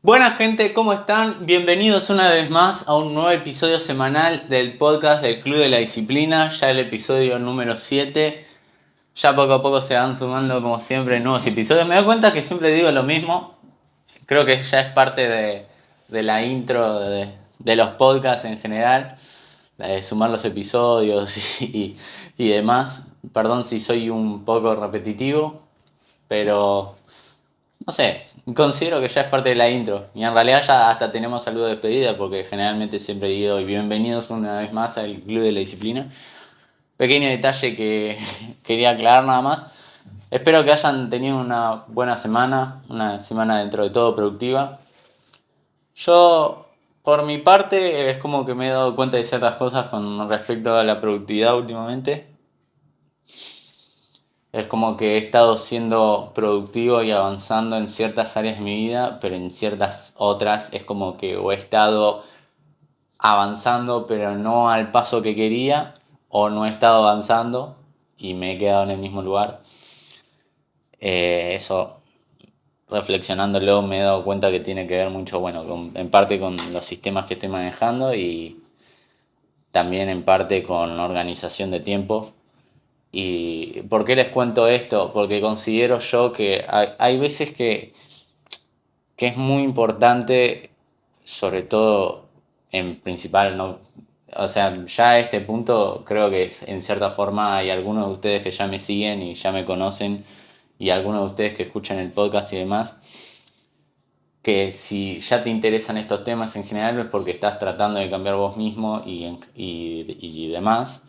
Buena gente, ¿cómo están? Bienvenidos una vez más a un nuevo episodio semanal del podcast del Club de la Disciplina, ya el episodio número 7. Ya poco a poco se van sumando como siempre nuevos episodios. Me doy cuenta que siempre digo lo mismo, creo que ya es parte de la intro de los podcasts en general, la de sumar los episodios y demás. Perdón si soy un poco repetitivo, pero no sé, considero que ya es parte de la intro. Y en realidad ya hasta tenemos saludo de despedida porque generalmente siempre digo y bienvenidos una vez más al Club de la Disciplina. Pequeño detalle que quería aclarar nada más. Espero que hayan tenido una buena semana, una semana dentro de todo productiva. Yo, por mi parte, es como que me he dado cuenta de ciertas cosas con respecto a la productividad últimamente. Es como que he estado siendo productivo y avanzando en ciertas áreas de mi vida, pero en ciertas otras es como que o he estado avanzando pero no al paso que quería, o no he estado avanzando y me he quedado en el mismo lugar. Eso, reflexionándolo, me he dado cuenta que tiene que ver mucho, bueno, en parte con los sistemas que estoy manejando y también en parte con organización de tiempo. ¿Y por qué les cuento esto? Porque considero yo que hay veces que es muy importante, sobre todo en principal, ¿no? O sea, ya a este punto creo que es, en cierta forma hay algunos de ustedes que ya me siguen y ya me conocen y algunos de ustedes que escuchan el podcast y demás, que si ya te interesan estos temas en general es porque estás tratando de cambiar vos mismo y demás.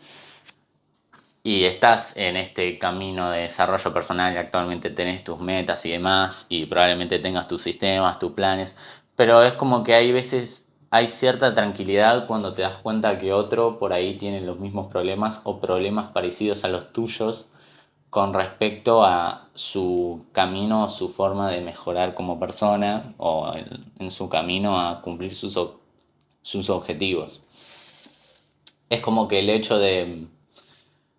Y estás en este camino de desarrollo personal y actualmente tenés tus metas y demás y probablemente tengas tus sistemas, tus planes, pero es como que hay veces hay cierta tranquilidad cuando te das cuenta que otro por ahí tiene los mismos problemas o problemas parecidos a los tuyos con respecto a su camino, su forma de mejorar como persona o en su camino a cumplir sus objetivos. Es como que el hecho de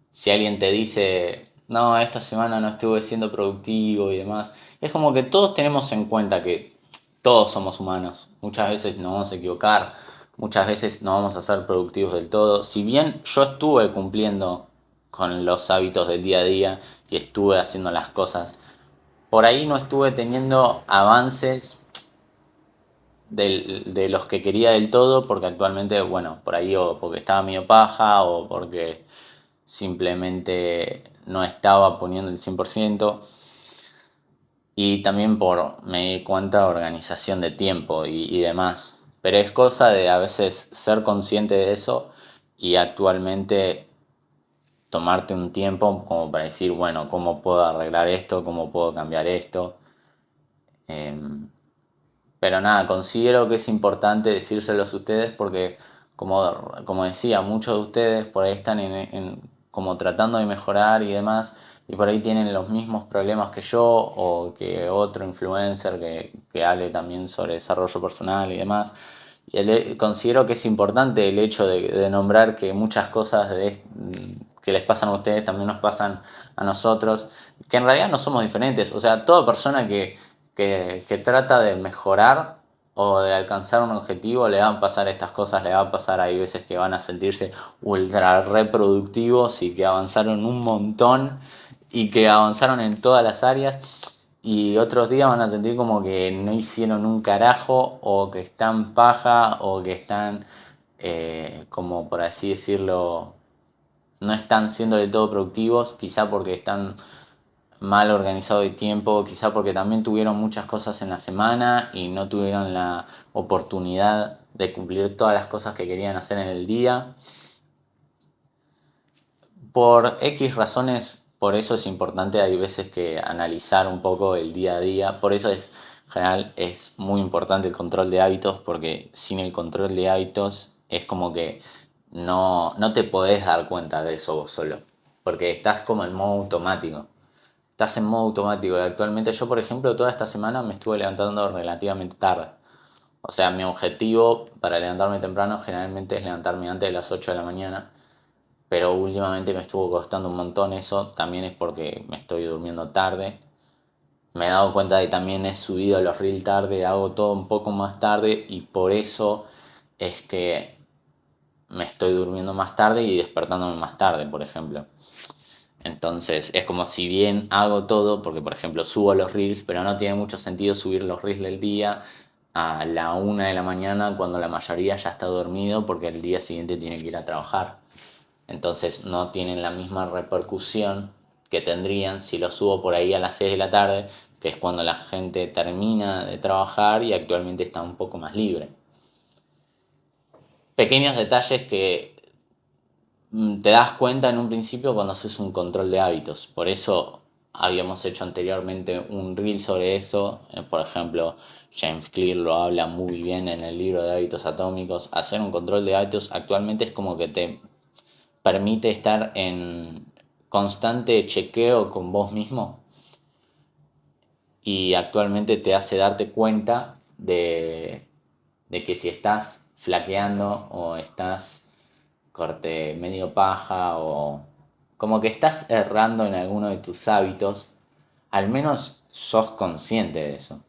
si alguien te dice, no, esta semana no estuve siendo productivo y demás, es como que todos tenemos en cuenta que todos somos humanos. Muchas veces nos vamos a equivocar, muchas veces no vamos a ser productivos del todo. Si bien yo estuve cumpliendo con los hábitos del día a día y estuve haciendo las cosas, por ahí no estuve teniendo avances de los que quería del todo, porque actualmente, bueno, por ahí o porque estaba medio paja o porque simplemente no estaba poniendo el 100% y también por, me di cuenta, organización de tiempo y demás. Pero es cosa de a veces ser consciente de eso y actualmente tomarte un tiempo como para decir, bueno, ¿cómo puedo arreglar esto? ¿Cómo puedo cambiar esto? Pero nada, considero que es importante decírselos a ustedes porque, como decía, muchos de ustedes por ahí están como tratando de mejorar y demás, y por ahí tienen los mismos problemas que yo o que otro influencer que hable también sobre desarrollo personal y demás. Y considero que es importante el hecho de nombrar que muchas cosas que les pasan a ustedes también nos pasan a nosotros, que en realidad no somos diferentes. O sea, toda persona que trata de mejorar o de alcanzar un objetivo, le van a pasar estas cosas, le va a pasar, hay veces que van a sentirse ultra reproductivos y que avanzaron un montón y que avanzaron en todas las áreas y otros días van a sentir como que no hicieron un carajo o que están paja o que están, como por así decirlo, no están siendo del todo productivos, quizá porque están mal organizado de tiempo, quizá porque también tuvieron muchas cosas en la semana y no tuvieron la oportunidad de cumplir todas las cosas que querían hacer en el día. Por X razones, por eso es importante, hay veces que analizar un poco el día a día, por eso es, en general, es muy importante el control de hábitos, porque sin el control de hábitos es como que no te podés dar cuenta de eso vos solo, porque estás como en modo automático. Estás en modo automático y actualmente yo, por ejemplo, toda esta semana me estuve levantando relativamente tarde. O sea, mi objetivo para levantarme temprano generalmente es levantarme antes de las 8 de la mañana, pero últimamente me estuvo costando un montón eso, también es porque me estoy durmiendo tarde Me he dado cuenta de que también he subido los reels tarde, hago todo un poco más tarde y por eso es que me estoy durmiendo más tarde y despertándome más tarde, por ejemplo. Entonces es como si bien hago todo, porque por ejemplo subo los reels, pero no tiene mucho sentido subir los reels del día a la 1 de la mañana cuando la mayoría ya está dormido porque el día siguiente tiene que ir a trabajar. Entonces no tienen la misma repercusión que tendrían si lo subo por ahí a las 6 de la tarde, que es cuando la gente termina de trabajar y actualmente está un poco más libre. Pequeños detalles que te das cuenta en un principio cuando haces un control de hábitos. Por eso habíamos hecho anteriormente un reel sobre eso. Por ejemplo, James Clear lo habla muy bien en el libro de hábitos atómicos. Hacer un control de hábitos actualmente es como que te permite estar en constante chequeo con vos mismo y actualmente te hace darte cuenta de que si estás flaqueando o estás corte medio paja o como que estás errando en alguno de tus hábitos, al menos sos consciente de eso.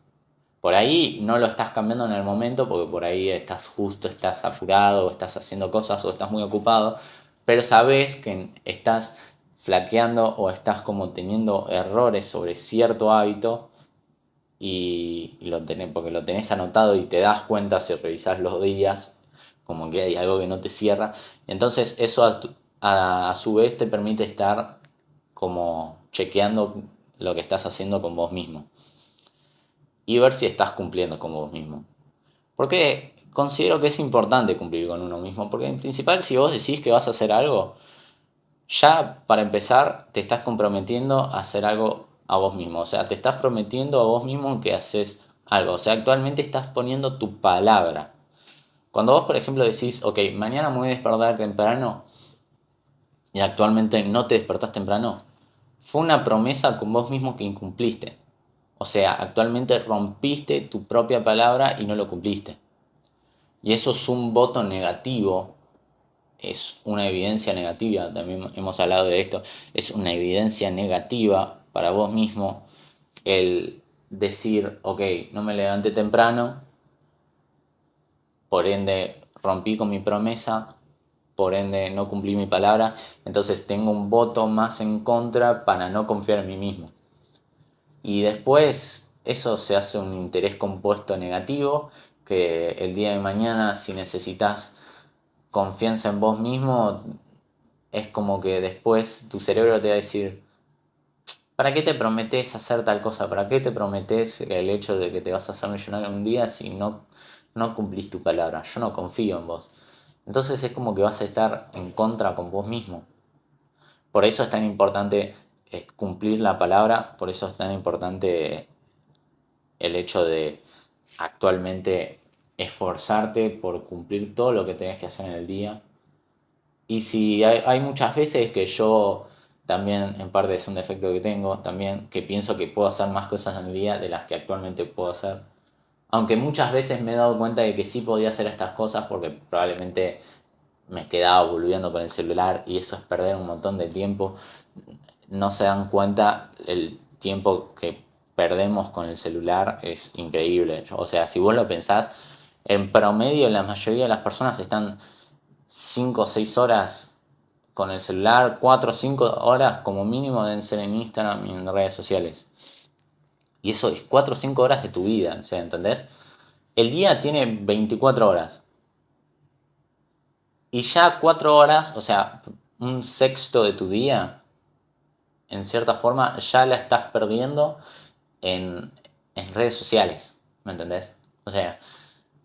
Por ahí no lo estás cambiando en el momento porque por ahí estás justo, estás apurado, o estás haciendo cosas o estás muy ocupado, pero sabes que estás flaqueando o estás como teniendo errores sobre cierto hábito y lo tenés, porque lo tenés anotado y te das cuenta si revisás los días, como que hay algo que no te cierra. Entonces eso a su vez te permite estar como chequeando lo que estás haciendo con vos mismo y ver si estás cumpliendo con vos mismo. Porque considero que es importante cumplir con uno mismo, porque en principal si vos decís que vas a hacer algo, ya para empezar te estás comprometiendo a hacer algo a vos mismo, o sea, te estás prometiendo a vos mismo que haces algo, o sea, actualmente estás poniendo tu palabra. Cuando vos, por ejemplo, decís, ok, mañana me voy a despertar temprano y actualmente no te despertás temprano, fue una promesa con vos mismo que incumpliste. O sea, actualmente rompiste tu propia palabra y no lo cumpliste. Y eso es un voto negativo, es una evidencia negativa, también hemos hablado de esto, es una evidencia negativa para vos mismo el decir, ok, no me levanté temprano, por ende rompí con mi promesa, por ende no cumplí mi palabra, entonces tengo un voto más en contra para no confiar en mí mismo. Y después eso se hace un interés compuesto negativo, que el día de mañana si necesitas confianza en vos mismo, es como que después tu cerebro te va a decir, ¿para qué te prometes hacer tal cosa? ¿Para qué te prometes el hecho de que te vas a hacer millonario un día si no cumplís tu palabra? Yo no confío en vos. Entonces es como que vas a estar en contra con vos mismo. Por eso es tan importante cumplir la palabra, por eso es tan importante el hecho de actualmente esforzarte por cumplir todo lo que tenés que hacer en el día. Y si hay muchas veces que yo también, en parte es un defecto que tengo, también que pienso que puedo hacer más cosas en el día de las que actualmente puedo hacer. Aunque muchas veces me he dado cuenta de que sí podía hacer estas cosas porque probablemente me quedaba volviendo con el celular y eso es perder un montón de tiempo. No se dan cuenta el tiempo que perdemos con el celular es increíble. O sea, si vos lo pensás, en promedio la mayoría de las personas están 5 o 6 horas con el celular, 4 o 5 horas como mínimo deben ser en Instagram y en redes sociales. Y eso es 4 o 5 horas de tu vida, ¿sí? ¿Entendés? El día tiene 24 horas. Y ya 4 horas, o sea, un sexto de tu día, en cierta forma, ya la estás perdiendo en, en redes sociales. ¿Me entendés? O sea,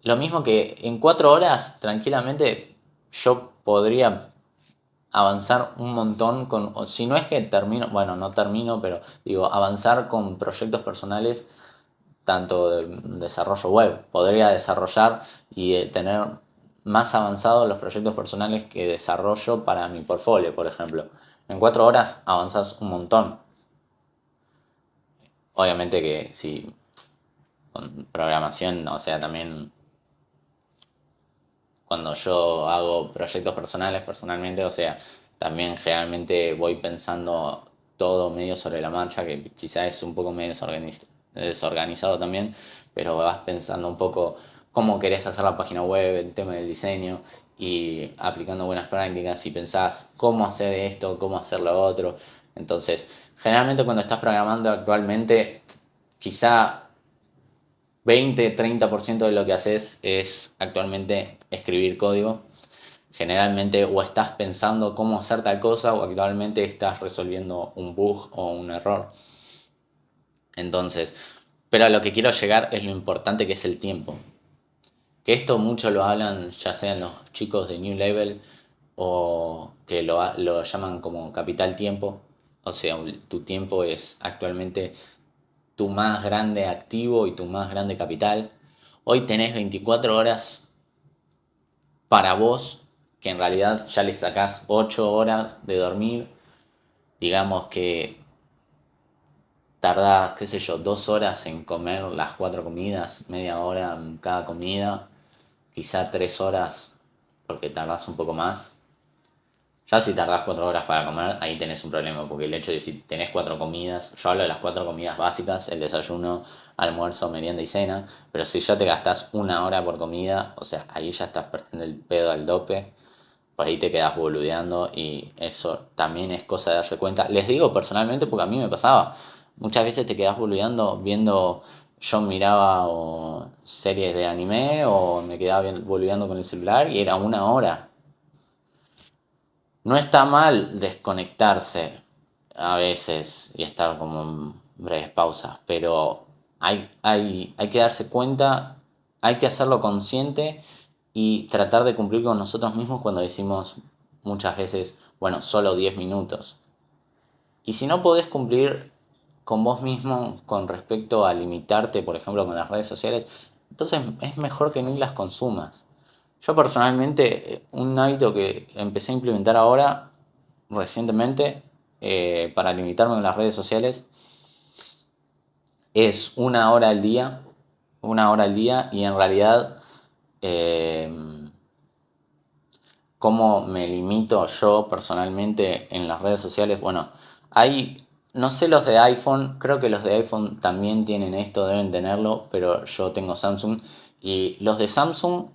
lo mismo que en 4 horas, tranquilamente, yo podría avanzar un montón con, o si no es que termino, bueno, no termino, pero digo, avanzar con proyectos personales, tanto de desarrollo web. Podría desarrollar y tener más avanzados los proyectos personales que desarrollo para mi portfolio, por ejemplo. En 4 horas avanzas un montón. Obviamente que si con programación, o sea, también cuando yo hago proyectos personales, personalmente, o sea, también generalmente voy pensando todo medio sobre la marcha, que quizás es un poco medio desorganizado también, pero vas pensando un poco cómo querés hacer la página web, el tema del diseño y aplicando buenas prácticas y pensás cómo hacer esto, cómo hacer lo otro. Entonces, generalmente cuando estás programando actualmente, quizá 20-30% de lo que haces es actualmente escribir código. Generalmente o estás pensando cómo hacer tal cosa o actualmente estás resolviendo un bug o un error. Entonces, pero a lo que quiero llegar es lo importante que es el tiempo. Que esto mucho lo hablan ya sean los chicos de New Level o que lo llaman como capital tiempo. O sea, tu tiempo es actualmente tu más grande activo y tu más grande capital. Hoy tenés 24 horas para vos, que en realidad ya le sacás 8 horas de dormir. Digamos que tardás, qué sé yo, 2 horas en comer las 4 comidas, media hora en cada comida, quizá 3 horas porque tardás un poco más. Ya si tardás 4 horas para comer, ahí tenés un problema, porque el hecho de si tenés 4 comidas, yo hablo de las 4 comidas básicas, el desayuno, almuerzo, merienda y cena, pero si ya te gastás 1 hora por comida, o sea, ahí ya estás perdiendo el pedo al dope, por ahí te quedas boludeando y eso también es cosa de darse cuenta. Les digo personalmente porque a mí me pasaba, muchas veces te quedas boludeando viendo, yo miraba series de anime o me quedaba boludeando con el celular y era 1 hora. No está mal desconectarse a veces y estar como en breves pausas, pero hay que darse cuenta, hay que hacerlo consciente y tratar de cumplir con nosotros mismos cuando decimos muchas veces, bueno, solo 10 minutos. Y si no podés cumplir con vos mismo con respecto a limitarte, por ejemplo, con las redes sociales, entonces es mejor que ni las consumas. Yo personalmente, un hábito que empecé a implementar ahora, recientemente, para limitarme en las redes sociales, es 1 hora al día, 1 hora al día, y en realidad, eh, cómo me limito yo personalmente en las redes sociales, bueno, hay, no sé los de iPhone, creo que los de iPhone también tienen esto, deben tenerlo, pero yo tengo Samsung, y los de Samsung,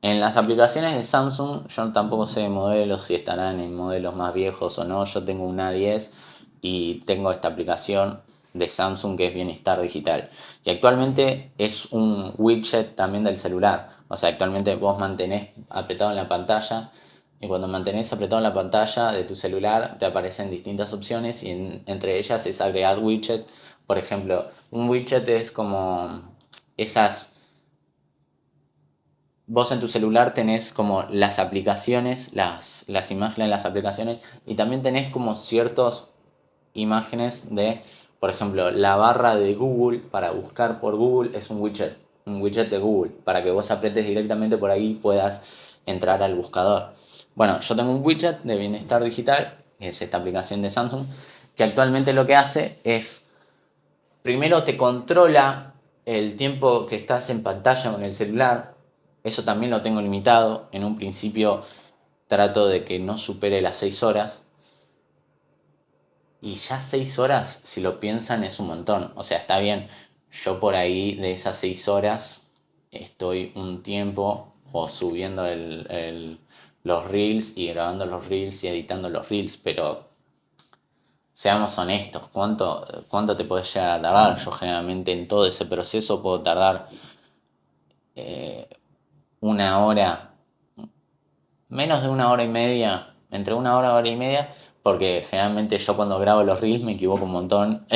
en las aplicaciones de Samsung, yo tampoco sé de modelos, si estarán en modelos más viejos o no. Yo tengo un A10 y tengo esta aplicación de Samsung que es Bienestar Digital. Y actualmente es un widget también del celular. O sea, actualmente vos mantenés apretado en la pantalla y cuando mantenés apretado en la pantalla de tu celular te aparecen distintas opciones y entre ellas es agregar widget. Por ejemplo, un widget es como esas. Vos en tu celular tenés como las aplicaciones, las imágenes de las aplicaciones y también tenés como ciertas imágenes de, por ejemplo, la barra de Google para buscar por Google es un widget de Google, para que vos apretes directamente por ahí y puedas entrar al buscador. Bueno, yo tengo un widget de Bienestar Digital, que es esta aplicación de Samsung, que actualmente lo que hace es, primero te controla el tiempo que estás en pantalla con el celular. Eso también lo tengo limitado. En un principio trato de que no supere las 6 horas. Y ya 6 horas, si lo piensan, es un montón. O sea, está bien. Yo por ahí de esas 6 horas estoy un tiempo o subiendo los reels y grabando los reels y editando los reels. Pero seamos honestos, ¿cuánto te podés llegar a tardar? Yo generalmente en todo ese proceso puedo tardar 1 hora, menos de 1 hora y media, entre 1 hora, hora y media, porque generalmente yo cuando grabo los reels me equivoco un montón.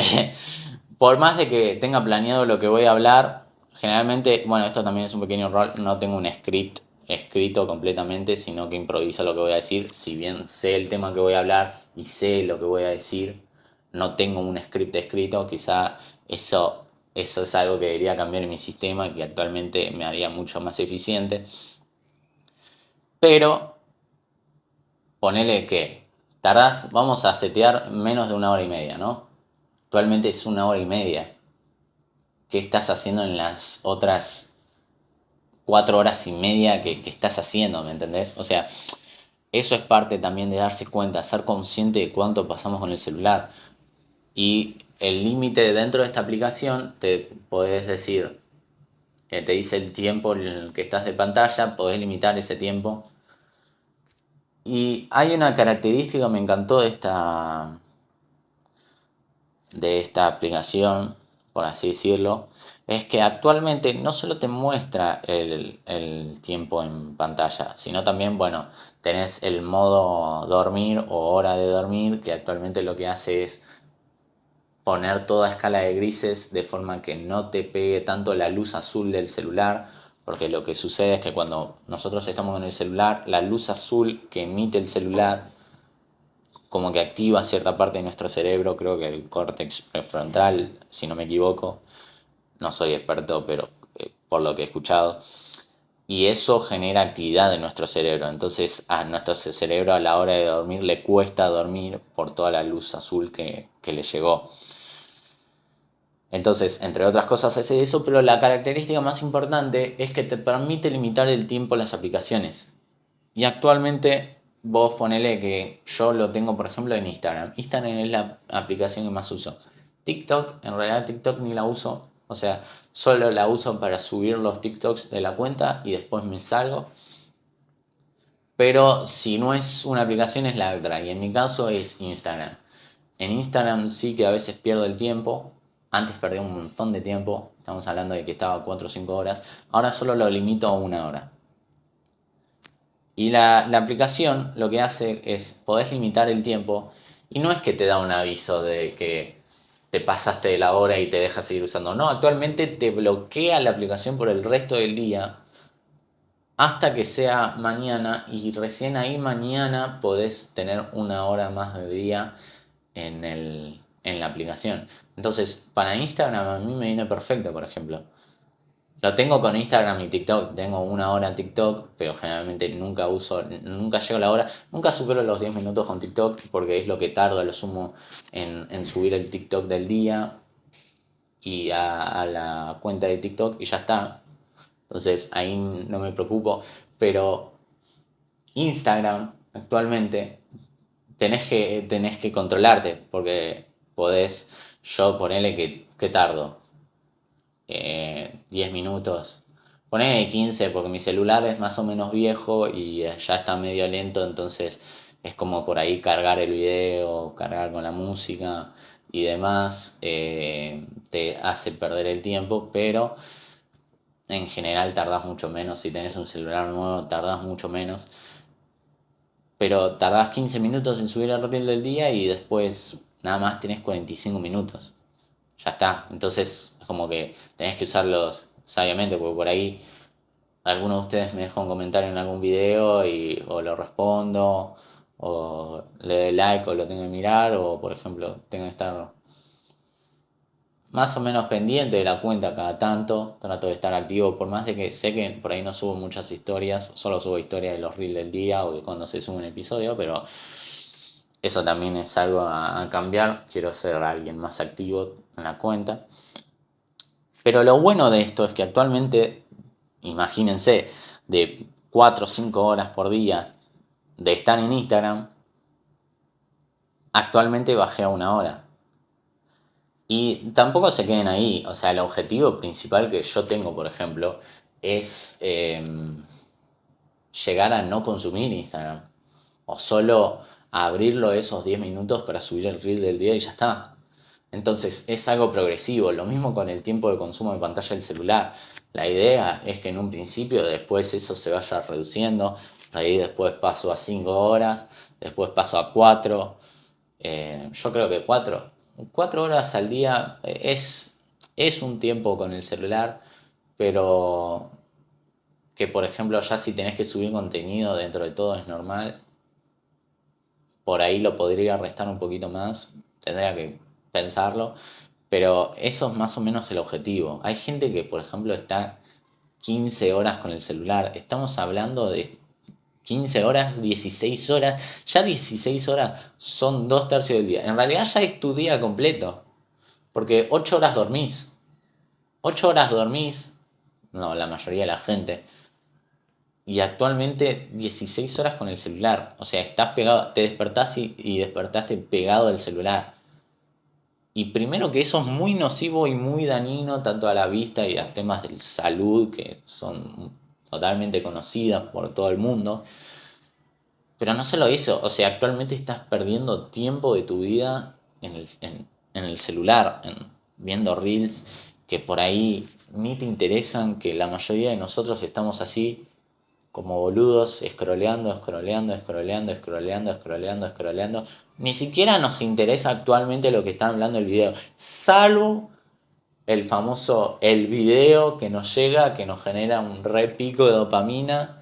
Por más de que tenga planeado lo que voy a hablar, generalmente, bueno, esto también es un pequeño error, no tengo un script escrito completamente, sino que improviso lo que voy a decir. Si bien sé el tema que voy a hablar y sé lo que voy a decir, no tengo un script escrito. Quizá eso es algo que debería cambiar en mi sistema y que actualmente me haría mucho más eficiente. Pero ponele que tardás, vamos a setear menos de 1 hora y media, ¿no? Actualmente es 1 hora y media. ¿Qué estás haciendo en las otras 4 horas y media que estás haciendo? ¿Me entendés? O sea, eso es parte también de darse cuenta, ser consciente de cuánto pasamos con el celular. Y el límite dentro de esta aplicación te podés decir, te dice el tiempo en el que estás de pantalla, podés limitar ese tiempo. Y hay una característica que me encantó de esta aplicación, por así decirlo, es que actualmente no solo te muestra el tiempo en pantalla, sino también, bueno, tenés el modo dormir o hora de dormir, que actualmente lo que hace es poner toda escala de grises de forma que no te pegue tanto la luz azul del celular, porque lo que sucede es que cuando nosotros estamos en el celular, la luz azul que emite el celular como que activa cierta parte de nuestro cerebro, creo que el córtex prefrontal, si no me equivoco, no soy experto, pero por lo que he escuchado, y eso genera actividad en nuestro cerebro, entonces a nuestro cerebro a la hora de dormir le cuesta dormir por toda la luz azul que le llegó. Entonces, entre otras cosas hace eso, pero la característica más importante es que te permite limitar el tiempo en las aplicaciones. Y actualmente vos ponele que yo lo tengo, por ejemplo, en Instagram. Instagram es la aplicación que más uso. TikTok, en realidad TikTok ni la uso. O sea, solo la uso para subir los TikToks de la cuenta y después me salgo. Pero si no es una aplicación es la otra. Y en mi caso es Instagram. En Instagram sí que a veces pierdo el tiempo. Antes perdí un montón de tiempo. Estamos hablando de que estaba 4 o 5 horas. Ahora solo lo limito a 1 hora. Y la aplicación lo que hace es, podés limitar el tiempo y no es que te da un aviso de que te pasaste de la hora y te deja seguir usando. No, actualmente te bloquea la aplicación por el resto del día hasta que sea mañana y recién ahí mañana podés tener 1 hora más de día en la aplicación. Entonces, para Instagram a mí me viene perfecto, por ejemplo. Lo tengo con Instagram y TikTok. Tengo 1 hora en TikTok, pero generalmente nunca uso, nunca llego a la hora. Nunca supero los 10 minutos con TikTok porque es lo que tardo, lo sumo en subir el TikTok del día y a la cuenta de TikTok y ya está. Entonces ahí no me preocupo. Pero Instagram actualmente tenés que controlarte porque yo ponele que tardo 10 minutos. Poné 15 porque mi celular es más o menos viejo y ya está medio lento, entonces es como por ahí cargar el video, cargar con la música y demás, te hace perder el tiempo, pero en general tardás mucho menos. Si tenés un celular nuevo, tardás mucho menos. Pero tardás 15 minutos en subir el reel del día y después nada más tenés 45 minutos. Ya está. Entonces es como que tenés que usarlos sabiamente, porque por ahí alguno de ustedes me deja un comentario en algún video y o lo respondo, o le doy like o lo tengo que mirar, o por ejemplo tengo que estar más o menos pendiente de la cuenta cada tanto, trato de estar activo, por más de que sé que por ahí no subo muchas historias, solo subo historias de los reels del día o de cuando se sube un episodio, pero eso también es algo a cambiar, quiero ser alguien más activo en la cuenta. Pero lo bueno de esto es que actualmente, imagínense, de 4 o 5 horas por día de estar en Instagram, actualmente bajé a 1 hora. Y tampoco se queden ahí, o sea, el objetivo principal que yo tengo, por ejemplo, es llegar a no consumir Instagram. O solo abrirlo esos 10 minutos para subir el reel del día y ya está. Entonces es algo progresivo, lo mismo con el tiempo de consumo de pantalla del celular. La idea es que en un principio después eso se vaya reduciendo, ahí después paso a 5 horas, después paso a 4. Yo creo que 4 horas al día es un tiempo con el celular, pero que por ejemplo ya si tenés que subir contenido dentro de todo es normal, por ahí lo podría restar un poquito más, tendría que pensarlo, pero eso es más o menos el objetivo. Hay gente que, por ejemplo, está 15 horas con el celular. Estamos hablando de 15 horas, 16 horas. Ya 16 horas son 2 tercios del día. En realidad ya es tu día completo, porque 8 horas dormís. 8 horas dormís, no, la mayoría de la gente. Y actualmente 16 horas con el celular. O sea, estás pegado, te despertás y despertaste pegado al celular. Y primero que eso es muy nocivo y muy dañino tanto a la vista y a temas de salud que son totalmente conocidas por todo el mundo. Pero no solo eso, o sea, actualmente estás perdiendo tiempo de tu vida en el celular, viendo reels que por ahí ni te interesan, que la mayoría de nosotros estamos así como boludos, scrolleando, scrolleando, scrolleando, scrolleando, scrolleando, scrolleando. Ni siquiera nos interesa actualmente lo que está hablando el video, salvo el famoso el video que nos llega, que nos genera un re pico de dopamina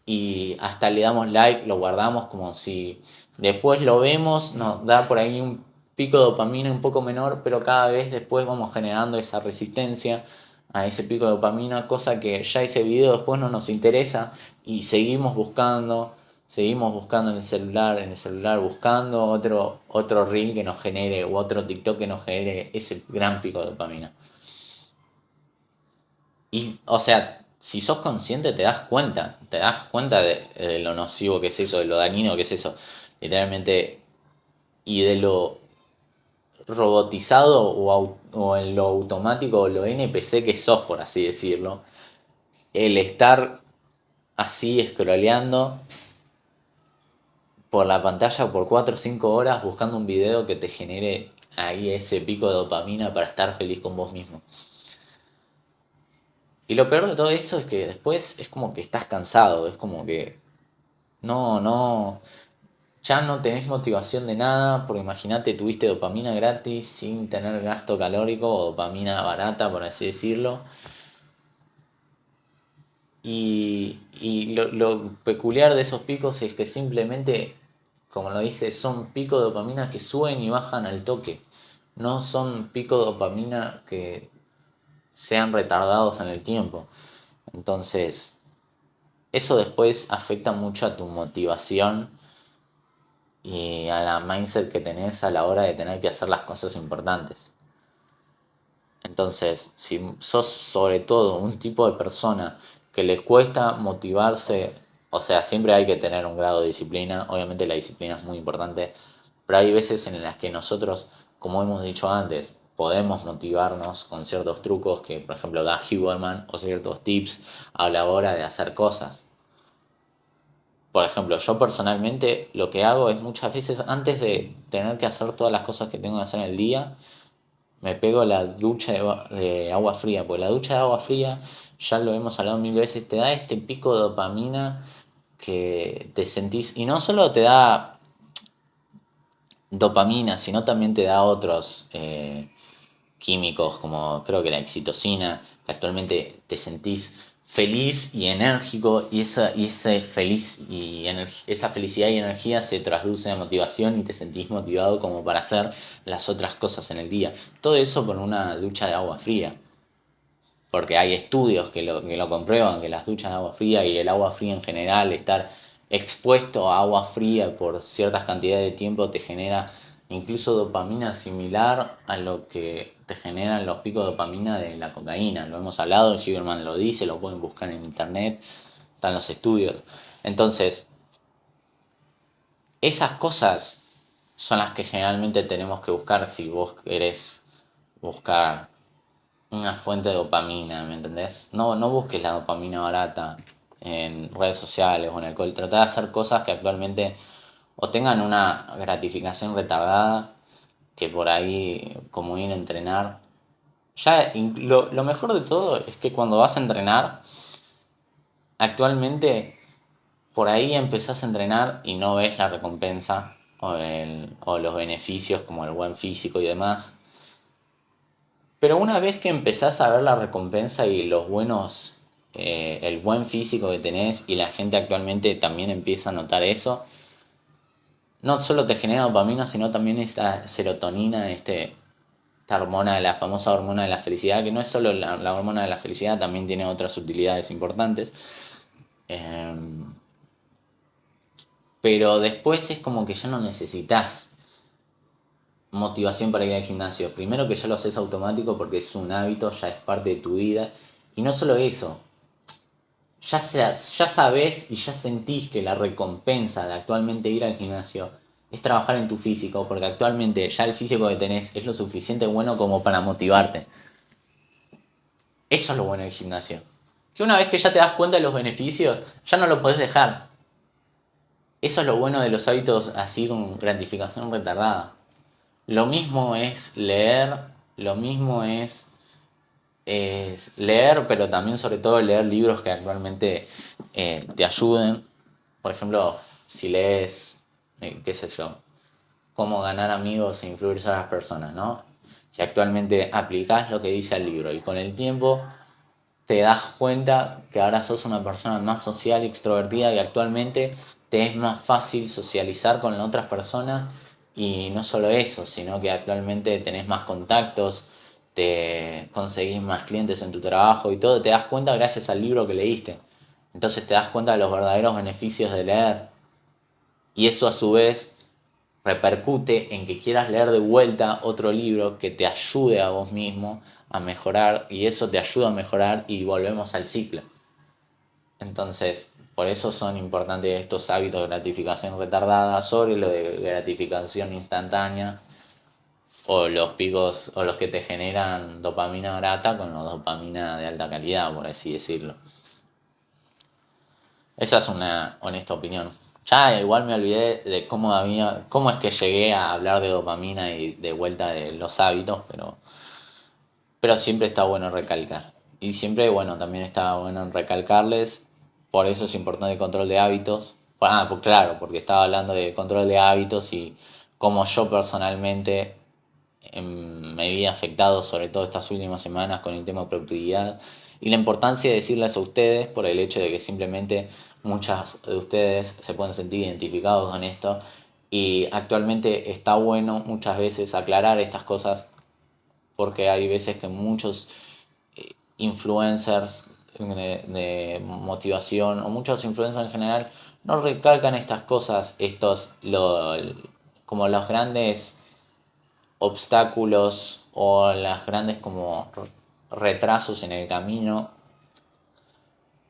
y hasta le damos like, lo guardamos como si después lo vemos, nos da por ahí un pico de dopamina un poco menor, pero cada vez después vamos generando esa resistencia a ese pico de dopamina, cosa que ya ese video después no nos interesa y seguimos buscando en el celular buscando otro reel que nos genere o otro TikTok que nos genere ese gran pico de dopamina. Y, o sea, si sos consciente te das cuenta de lo nocivo que es eso, de lo dañino que es eso, literalmente, y de lo robotizado o en lo automático o lo NPC que sos, por así decirlo, el estar así scrolleando por la pantalla por 4 o 5 horas buscando un video que te genere ahí ese pico de dopamina para estar feliz con vos mismo. Y lo peor de todo eso es que después es como que estás cansado, es como que no, ya no tenés motivación de nada, porque imagínate, tuviste dopamina gratis sin tener gasto calórico o dopamina barata, por así decirlo. Y lo peculiar de esos picos es que simplemente, como lo dice, son picos de dopamina que suben y bajan al toque. No son picos de dopamina que sean retardados en el tiempo. Entonces, eso después afecta mucho a tu motivación y a la mindset que tenés a la hora de tener que hacer las cosas importantes. Entonces, si sos sobre todo un tipo de persona que les cuesta motivarse, o sea, siempre hay que tener un grado de disciplina, obviamente la disciplina es muy importante, pero hay veces en las que nosotros, como hemos dicho antes, podemos motivarnos con ciertos trucos que, por ejemplo, da Huberman o ciertos tips a la hora de hacer cosas. Por ejemplo, yo personalmente lo que hago es muchas veces antes de tener que hacer todas las cosas que tengo que hacer en el día, me pego la ducha de agua fría, porque la ducha de agua fría, ya lo hemos hablado mil veces, te da este pico de dopamina que te sentís, y no solo te da dopamina, sino también te da otros químicos como creo que la oxitocina, que actualmente te sentís feliz y enérgico y ese feliz esa felicidad y energía se traduce en motivación y te sentís motivado como para hacer las otras cosas en el día. Todo eso por una ducha de agua fría. Porque hay estudios que lo comprueban, que las duchas de agua fría y el agua fría en general, estar expuesto a agua fría por ciertas cantidades de tiempo te genera incluso dopamina similar a lo que te generan los picos de dopamina de la cocaína. Lo hemos hablado, Huberman lo dice, lo pueden buscar en internet, están los estudios. Entonces, esas cosas son las que generalmente tenemos que buscar si vos querés buscar una fuente de dopamina, ¿me entendés? No busques la dopamina barata en redes sociales o en alcohol. Trata de hacer cosas que actualmente o tengan una gratificación retardada, que por ahí, como ir a entrenar. Lo mejor de todo es que cuando vas a entrenar, actualmente por ahí empezás a entrenar y no ves la recompensa o los beneficios como el buen físico y demás. Pero una vez que empezás a ver la recompensa y los buenos, el buen físico que tenés y la gente actualmente también empieza a notar eso, no solo te genera dopamina, sino también esta serotonina, esta hormona, la famosa hormona de la felicidad, que no es solo la hormona de la felicidad, también tiene otras utilidades importantes. Eh, pero después es como que ya no necesitas motivación para ir al gimnasio. Primero que ya lo haces automático porque es un hábito, ya es parte de tu vida. Y no solo eso, ya sabés y ya sentís que la recompensa de actualmente ir al gimnasio es trabajar en tu físico, porque actualmente ya el físico que tenés es lo suficiente bueno como para motivarte. Eso es lo bueno del gimnasio. Que una vez que ya te das cuenta de los beneficios, ya no lo podés dejar. Eso es lo bueno de los hábitos así con gratificación retardada. Lo mismo es leer, lo mismo es leer, pero también sobre todo leer libros que actualmente te ayuden. Por ejemplo, si lees, qué sé yo, cómo ganar amigos e influir a las personas, ¿no? Si actualmente aplicás lo que dice el libro y con el tiempo te das cuenta que ahora sos una persona más social y extrovertida y actualmente te es más fácil socializar con otras personas y no solo eso, sino que actualmente tenés más contactos, te conseguís más clientes en tu trabajo y todo, te das cuenta gracias al libro que leíste. Entonces te das cuenta de los verdaderos beneficios de leer y eso a su vez repercute en que quieras leer de vuelta otro libro que te ayude a vos mismo a mejorar y eso te ayuda a mejorar y volvemos al ciclo. Entonces, por eso son importantes estos hábitos de gratificación retardada sobre lo de gratificación instantánea o los picos o los que te generan dopamina barata con la dopamina de alta calidad, por así decirlo. Esa es una honesta opinión. Ya igual me olvidé de cómo es que llegué a hablar de dopamina y de vuelta de los hábitos, pero siempre está bueno recalcar. Y siempre, bueno, también está bueno recalcarles, por eso es importante el control de hábitos. Pues claro, porque estaba hablando de control de hábitos y cómo yo personalmente me vi afectado, sobre todo estas últimas semanas, con el tema de productividad y la importancia de decirles a ustedes por el hecho de que simplemente muchas de ustedes se pueden sentir identificados con esto y actualmente está bueno muchas veces aclarar estas cosas porque hay veces que muchos influencers de motivación o muchos influencers en general no recalcan estas cosas, como los grandes obstáculos o las grandes como retrasos en el camino.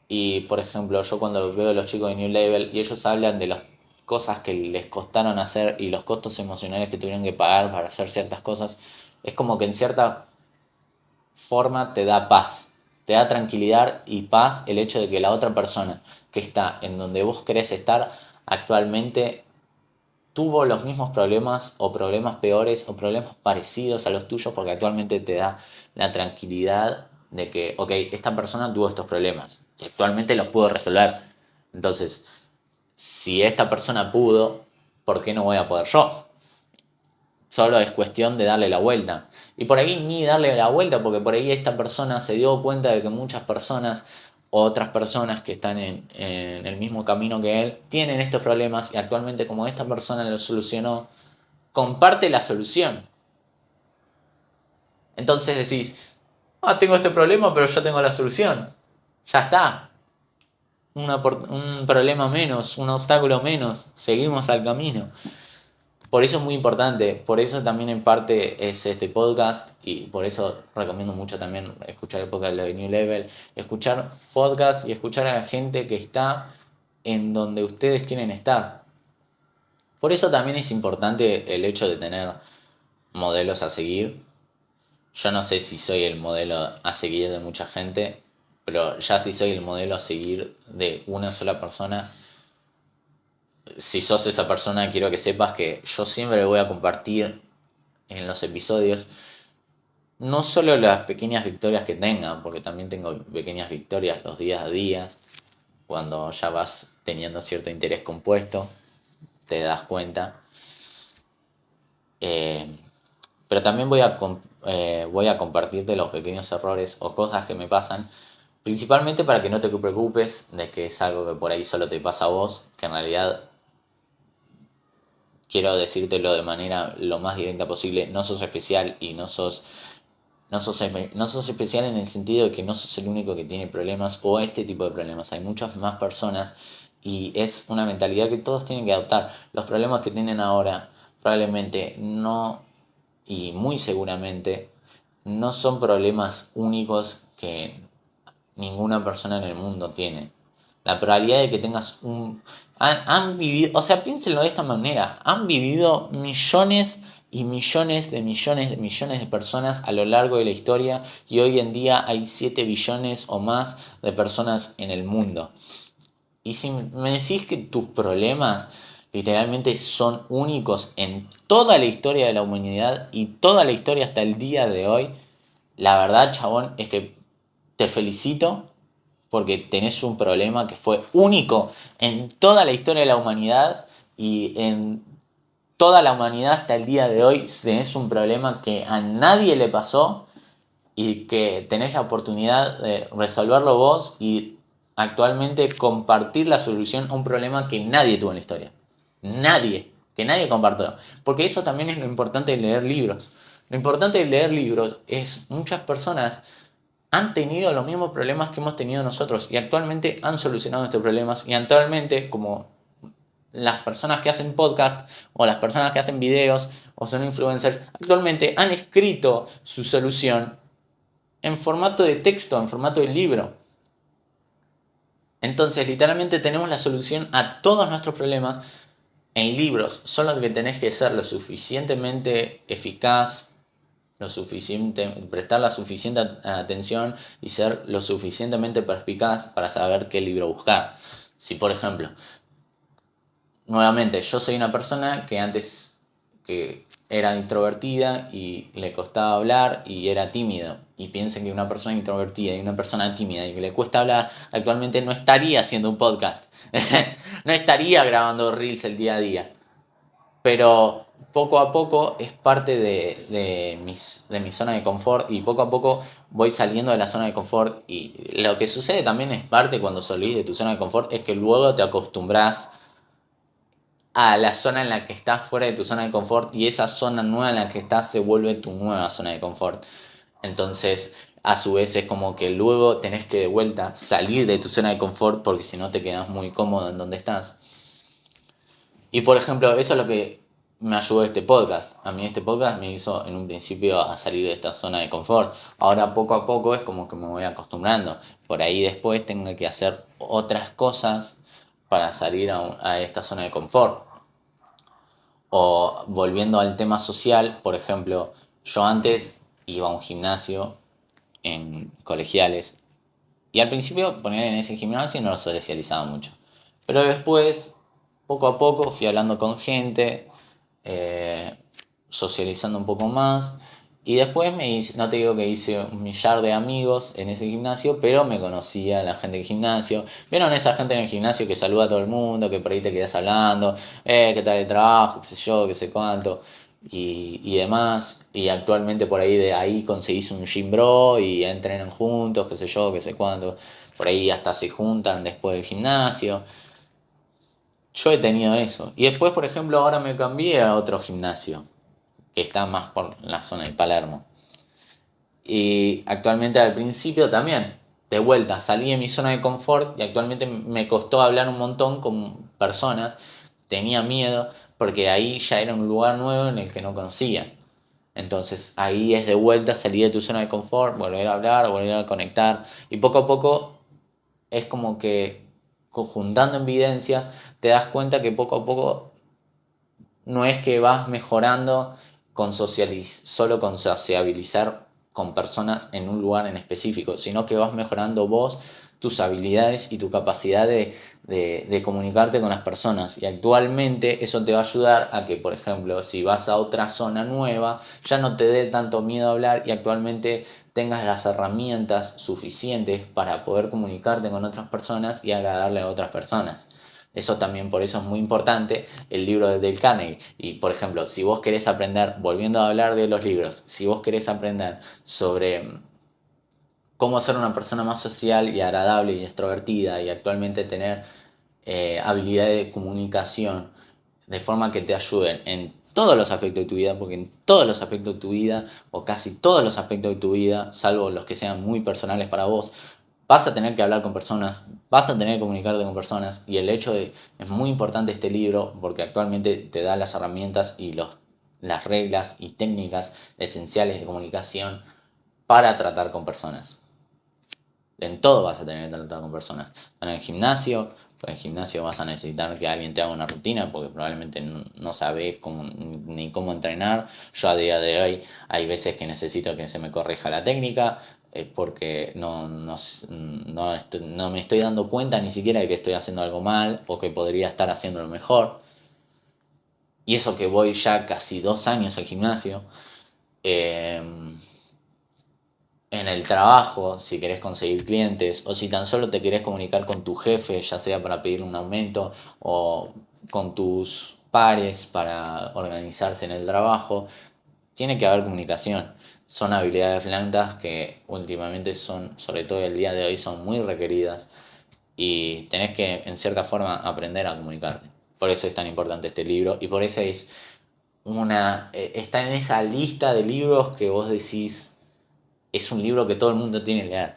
Y por ejemplo, yo cuando veo a los chicos de New Level y ellos hablan de las cosas que les costaron hacer y los costos emocionales que tuvieron que pagar para hacer ciertas cosas, es como que en cierta forma te da paz, te da tranquilidad y paz el hecho de que la otra persona que está en donde vos querés estar actualmente tuvo los mismos problemas o problemas peores o problemas parecidos a los tuyos porque actualmente te da la tranquilidad de que, ok, esta persona tuvo estos problemas y actualmente los pudo resolver. Entonces, si esta persona pudo, ¿por qué no voy a poder yo? Solo es cuestión de darle la vuelta. Y por ahí ni darle la vuelta, porque por ahí esta persona se dio cuenta de que muchas personas, otras personas que están en el mismo camino que él, tienen estos problemas y actualmente como esta persona lo solucionó, comparte la solución. Entonces decís, tengo este problema, pero yo tengo la solución. Ya está. Un problema menos, un obstáculo menos. Seguimos al camino. Por eso es muy importante, por eso también en parte es este podcast y por eso recomiendo mucho también escuchar el podcast de New Level, escuchar podcast y escuchar a la gente que está en donde ustedes quieren estar. Por eso también es importante el hecho de tener modelos a seguir. Yo no sé si soy el modelo a seguir de mucha gente, pero ya si soy el modelo a seguir de una sola persona, si sos esa persona, quiero que sepas que yo siempre voy a compartir en los episodios no solo las pequeñas victorias que tengan, porque también tengo pequeñas victorias los días a días, cuando ya vas teniendo cierto interés compuesto, te das cuenta. Eh, pero también voy a compartirte los pequeños errores o cosas que me pasan, principalmente para que no te preocupes de que es algo que por ahí solo te pasa a vos, que en realidad quiero decírtelo de manera lo más directa posible, no sos especial y no sos especial en el sentido de que no sos el único que tiene problemas o este tipo de problemas. Hay muchas más personas y es una mentalidad que todos tienen que adoptar. Los problemas que tienen ahora probablemente no y muy seguramente no son problemas únicos que ninguna persona en el mundo tiene. La probabilidad de que tengas han vivido, o sea, piénsenlo de esta manera, han vivido millones y millones de millones de millones de personas a lo largo de la historia y hoy en día hay 7 billones o más de personas en el mundo. Y si me decís que tus problemas literalmente son únicos en toda la historia de la humanidad y toda la historia hasta el día de hoy, la verdad, chabón, es que te felicito porque tenés un problema que fue único en toda la historia de la humanidad y en toda la humanidad hasta el día de hoy tenés un problema que a nadie le pasó y que tenés la oportunidad de resolverlo vos y actualmente compartir la solución a un problema que nadie tuvo en la historia. Nadie, que nadie compartió. Porque eso también es lo importante de leer libros. Lo importante de leer libros es muchas personas han tenido los mismos problemas que hemos tenido nosotros y actualmente han solucionado estos problemas y actualmente como las personas que hacen podcast o las personas que hacen videos o son influencers actualmente han escrito su solución en formato de texto, en formato de libro. Entonces, literalmente tenemos la solución a todos nuestros problemas en libros. Solo que tenés que ser lo suficientemente eficaz, prestar la suficiente atención y ser lo suficientemente perspicaz para saber qué libro buscar. Si, por ejemplo, nuevamente, yo soy una persona que antes que era introvertida y le costaba hablar y era tímido. Y piensen que una persona introvertida y una persona tímida y que le cuesta hablar, actualmente no estaría haciendo un podcast. No estaría grabando reels el día a día. Pero poco a poco es parte de mi zona de confort y poco a poco voy saliendo de la zona de confort. Y lo que sucede también es parte cuando salís de tu zona de confort es que luego te acostumbras a la zona en la que estás fuera de tu zona de confort y esa zona nueva en la que estás se vuelve tu nueva zona de confort. Entonces, a su vez es como que luego tenés que de vuelta salir de tu zona de confort porque si no te quedas muy cómodo en donde estás. Y por ejemplo, eso es lo que me ayudó este podcast. A mí este podcast me hizo en un principio a salir de esta zona de confort. Ahora poco a poco es como que me voy acostumbrando. Por ahí después tengo que hacer otras cosas para salir a esta zona de confort. O volviendo al tema social, por ejemplo, yo antes iba a un gimnasio en colegiales y al principio poner en ese gimnasio no lo socializaba mucho. Pero después, poco a poco, fui hablando con gente, eh, socializando un poco más. Y después no te digo que hice un millar de amigos en ese gimnasio, pero me conocía la gente del gimnasio. Vieron esa gente en el gimnasio que saluda a todo el mundo, que por ahí te quedas hablando, qué tal el trabajo, qué sé yo, qué sé cuánto, y demás. Y actualmente por ahí de ahí conseguís un gym bro y entrenan juntos, qué sé yo, qué sé cuánto. Por ahí hasta se juntan después del gimnasio. Yo he tenido eso. Y después, por ejemplo, ahora me cambié a otro gimnasio que está más por la zona de Palermo. Y actualmente al principio también, de vuelta, salí de mi zona de confort y actualmente me costó hablar un montón con personas. Tenía miedo porque ahí ya era un lugar nuevo en el que no conocía. Entonces ahí es de vuelta salir de tu zona de confort, volver a hablar, volver a conectar. Y poco a poco es como que juntando evidencias te das cuenta que poco a poco no es que vas mejorando solo con sociabilizar con personas en un lugar en específico, sino que vas mejorando vos, tus habilidades y tu capacidad de comunicarte con las personas. Y actualmente eso te va a ayudar a que, por ejemplo, si vas a otra zona nueva, ya no te dé tanto miedo hablar y actualmente tengas las herramientas suficientes para poder comunicarte con otras personas y agradarle a otras personas. Eso también, por eso es muy importante el libro de Dale Carnegie. Y por ejemplo, si vos querés aprender, volviendo a hablar de los libros, si vos querés aprender sobre cómo ser una persona más social y agradable y extrovertida y actualmente tener habilidades de comunicación de forma que te ayuden en todos los aspectos de tu vida, porque en todos los aspectos de tu vida, o casi todos los aspectos de tu vida, salvo los que sean muy personales para vos, vas a tener que hablar con personas, vas a tener que comunicarte con personas, y el hecho de, es muy importante este libro, porque actualmente te da las herramientas y las reglas y técnicas esenciales de comunicación para tratar con personas. En todo vas a tener que tratar con personas. En el gimnasio, pues en el gimnasio vas a necesitar que alguien te haga una rutina porque probablemente no sabes ni cómo entrenar. Yo a día de hoy hay veces que necesito que se me corrija la técnica porque no me estoy dando cuenta ni siquiera de que estoy haciendo algo mal o que podría estar haciéndolo mejor. Y eso que voy ya casi 2 años al gimnasio. Eh, en el trabajo, si querés conseguir clientes o si tan solo te querés comunicar con tu jefe, ya sea para pedir un aumento o con tus pares para organizarse en el trabajo, tiene que haber comunicación. Son habilidades blandas que últimamente son, sobre todo el día de hoy, son muy requeridas y tenés que en cierta forma aprender a comunicarte. Por eso es tan importante este libro y por eso está en esa lista de libros que vos decís es un libro que todo el mundo tiene que leer.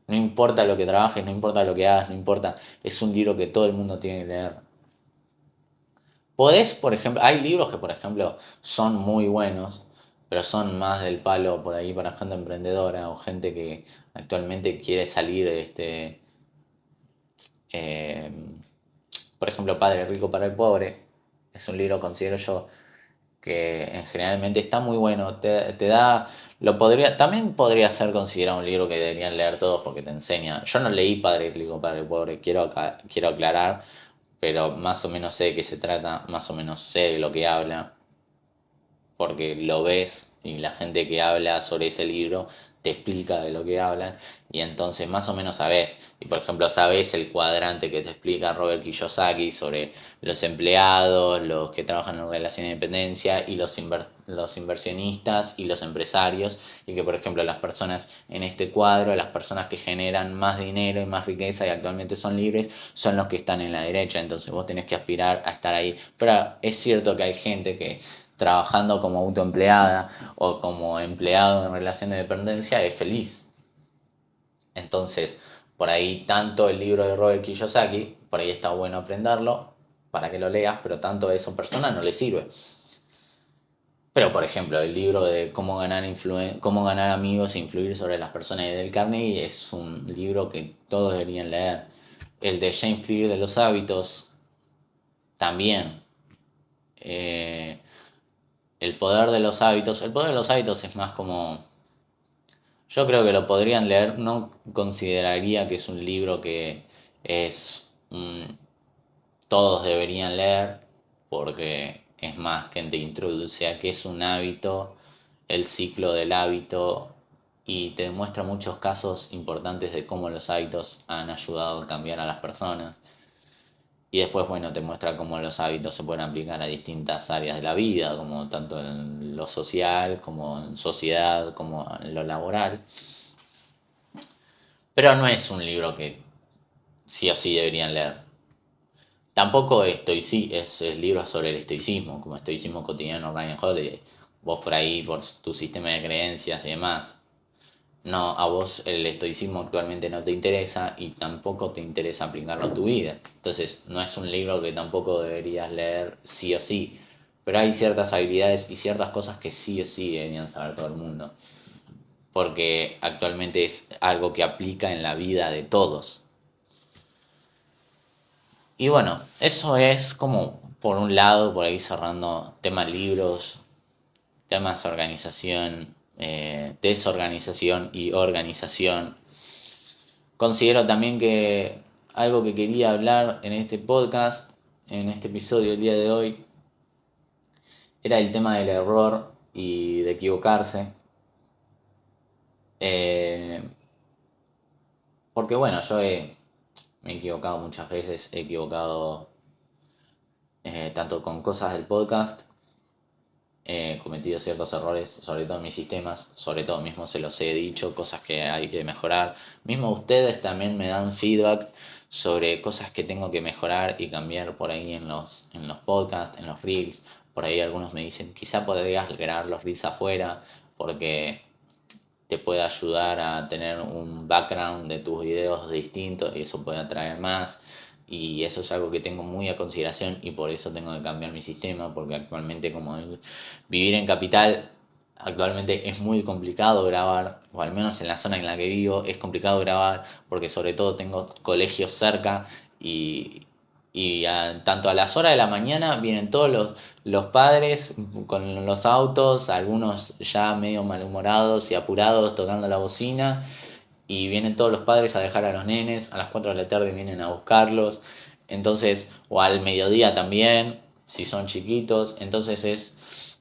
No importa lo que trabajes, no importa lo que hagas, no importa. Es un libro que todo el mundo tiene que leer. Podés, por ejemplo, hay libros que, por ejemplo, son muy buenos, pero son más del palo por ahí para gente emprendedora o gente que actualmente quiere salir de eh, por ejemplo, Padre Rico para el Pobre. Es un libro, considero yo, que en generalmente está muy bueno, te da, también podría ser considerado un libro que deberían leer todos porque te enseña. Yo no leí Padre Rico, Padre Pobre, quiero aclarar, pero más o menos sé de qué se trata, más o menos sé de lo que habla porque lo ves y la gente que habla sobre ese libro te explica de lo que hablan y entonces más o menos sabes. Y por ejemplo, sabes el cuadrante que te explica Robert Kiyosaki sobre los empleados, los que trabajan en relación de dependencia y los inversionistas y los empresarios. Y que por ejemplo las personas en este cuadro, las personas que generan más dinero y más riqueza y actualmente son libres, son los que están en la derecha. Entonces vos tenés que aspirar a estar ahí. Pero es cierto que hay gente que trabajando como autoempleada o como empleado en relación de dependencia es feliz. Entonces, por ahí tanto el libro de Robert Kiyosaki, por ahí está bueno aprenderlo para que lo leas, pero tanto a esa persona no le sirve. Pero, por ejemplo, el libro de cómo ganar amigos e influir sobre las personas de Dale Carnegie es un libro que todos deberían leer. El de James Clear de los hábitos también. Eh, el poder de los hábitos. El poder de los hábitos es más como... Yo creo que lo podrían leer. No consideraría que es un libro que es... todos deberían leer. Porque es más que te introduce a qué es un hábito, el ciclo del hábito. Y te demuestra muchos casos importantes de cómo los hábitos han ayudado a cambiar a las personas. Y después, bueno, te muestra cómo los hábitos se pueden aplicar a distintas áreas de la vida, como tanto en lo social, como en sociedad, como en lo laboral. Pero no es un libro que sí o sí deberían leer. Tampoco es el libro sobre el estoicismo, como Estoicismo Cotidiano Ryan Holiday. Vos por ahí, por tu sistema de creencias y demás, no, a vos el estoicismo actualmente no te interesa y tampoco te interesa aplicarlo en tu vida. Entonces, no es un libro que tampoco deberías leer sí o sí. Pero hay ciertas habilidades y ciertas cosas que sí o sí deberían saber todo el mundo. Porque actualmente es algo que aplica en la vida de todos. Y bueno, eso es como por un lado, por ahí cerrando temas libros, temas organización, desorganización y organización. Considero también que algo que quería hablar en este podcast, en este episodio del día de hoy, era el tema del error y de equivocarse. Eh, Porque bueno, me he equivocado muchas veces, he equivocado tanto con cosas del podcast, he cometido ciertos errores, sobre todo en mis sistemas, sobre todo mismo se los he dicho, cosas que hay que mejorar. Mismo ustedes también me dan feedback sobre cosas que tengo que mejorar y cambiar por ahí en los podcasts, en los reels. Por ahí algunos me dicen, quizá podrías grabar los reels afuera porque te puede ayudar a tener un background de tus videos distinto y eso puede atraer más. Y eso es algo que tengo muy a consideración y por eso tengo que cambiar mi sistema, porque actualmente como vivir en capital actualmente es muy complicado grabar, o al menos en la zona en la que vivo es complicado grabar, porque sobre todo tengo colegios cerca y, tanto a las horas de la mañana vienen todos los padres con los autos, algunos ya medio malhumorados y apurados tocando la bocina, y vienen todos los padres a dejar a los nenes, a las 4 de la tarde vienen a buscarlos, entonces, o al mediodía también, si son chiquitos, entonces es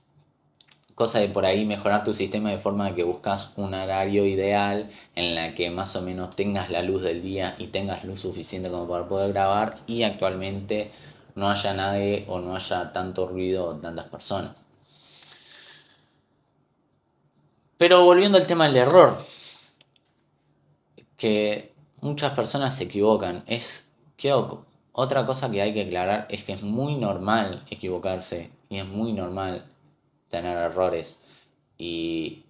cosa de por ahí mejorar tu sistema de forma que buscas un horario ideal en la que más o menos tengas la luz del día y tengas luz suficiente como para poder grabar y actualmente no haya nadie o no haya tanto ruido o tantas personas. Pero volviendo al tema del error, que muchas personas se equivocan, es que otra cosa que hay que aclarar es que es muy normal equivocarse y es muy normal tener errores y